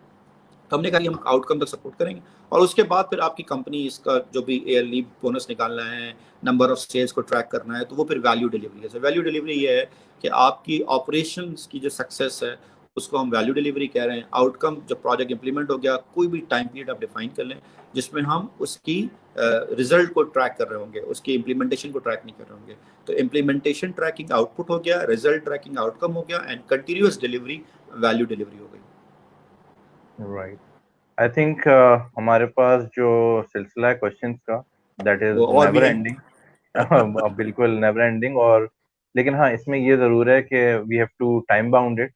तो हमने कहा कि हम आउटकम तक सपोर्ट करेंगे, और उसके बाद फिर आपकी कंपनी इसका जो भी ईयरली बोनस निकालना है, नंबर ऑफ सेल्स को ट्रैक करना है, तो वो फिर वैल्यू डिलीवरी है। वैल्यू डिलीवरी ये है कि आपकी ऑपरेशंस की जो सक्सेस है उसको हम वैल्यू डिलीवरी कह रहे हैं। आउटकम जब प्रोजेक्ट इंप्लीमेंट हो गया, कोई भी टाइम पीरियड आप डिफाइन कर लें जिसमें हम उसकी रिजल्ट को ट्रैक कर रहे होंगे, उसकी इम्प्लीमेंटेशन को ट्रैक नहीं कर रहे होंगे। तो इम्प्लीमेंटेशन ट्रैकिंग आउटपुट हो गया, रिजल्ट ट्रैकिंग आउटकम हो गया, and continuous delivery value delivery हो गई। राइट। आई थिंक हमारे पास जो सिलसिला है क्वेश्चंस का, दैट इज वो और भी नेवर है। एंडिंग। बिल्कुल नेवर एंडिंग। और लेकिन हाँ, इसमें ये जरूर है कि we have to time bound it.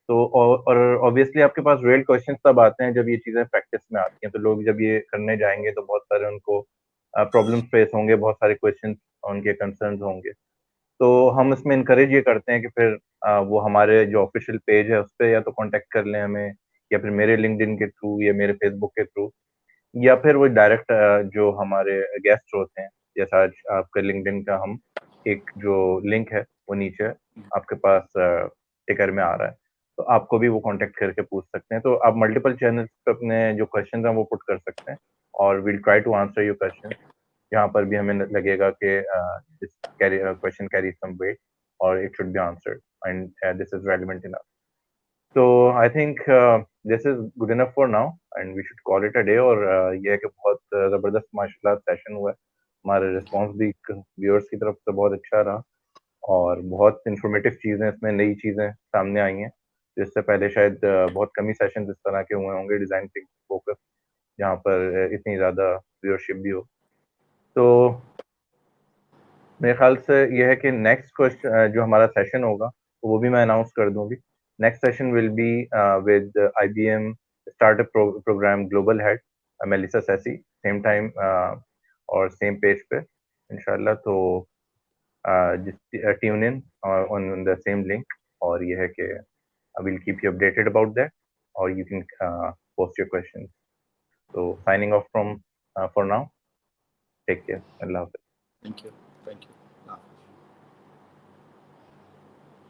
तो और ऑब्वियसली आपके पास रियल क्वेश्चंस तब आते हैं जब ये चीजें प्रैक्टिस में आती हैं। तो लोग जब ये करने जाएंगे तो बहुत सारे उनको प्रॉब्लम्स फेस होंगे, बहुत सारे क्वेश्चंस उनके कंसर्न्स होंगे। तो हम इसमें इनकरेज ये करते हैं कि फिर वो हमारे जो ऑफिशियल पेज है उस पर या तो कांटेक्ट कर लें हमें, या फिर मेरे लिंक्डइन के थ्रू या मेरे फेसबुक के थ्रू, या फिर वो डायरेक्ट जो हमारे गेस्ट होते हैं, जैसा आज आपके लिंक्डइन का हम एक जो लिंक है वो नीचे आपके पास टिकर में आ रहा है, तो आपको भी वो कांटेक्ट करके पूछ सकते हैं। तो आप मल्टीपल चैनल्स पे अपने जो क्वेश्चन हैं वो पुट कर सकते हैं, और will try to answer your question जहाँ पर भी हमें लगेगा कि this question carry some weight और it should be answered and this is relevant enough. So I think this is good enough for now and we should call it a day। और ये है कि बहुत ज़बरदस्त माशाल्लाह सेशन हुआ है। हमारे रिस्पॉन्स भी व्यूअर्स की तरफ से बहुत अच्छा रहा, और बहुत इंफॉर्मेटिव चीज़ें इसमें, नई चीज़ें सामने आई हैं जिससे पहले शायद बहुत कम ही सेशन इस तरह के हुए होंगे डिज़ाइन थिंकिंग फोकस, जहाँ पर इतनी ज़्यादा व्यूअरशिप भी हो। तो मेरे ख्याल से यह है कि नेक्स्ट क्वेश्चन जो हमारा सेशन होगा वो भी मैं अनाउंस कर दूंगी। Next session will be with IBM startup program global head Melissa Sessi, same time और सेम पेज पे इंशाल्लाह। तो tune in on the same link, और ये है कि I will keep you updated about that, or you can post your questions. So signing off from for now. Take care. Allah Hafiz. Thank you. Thank you.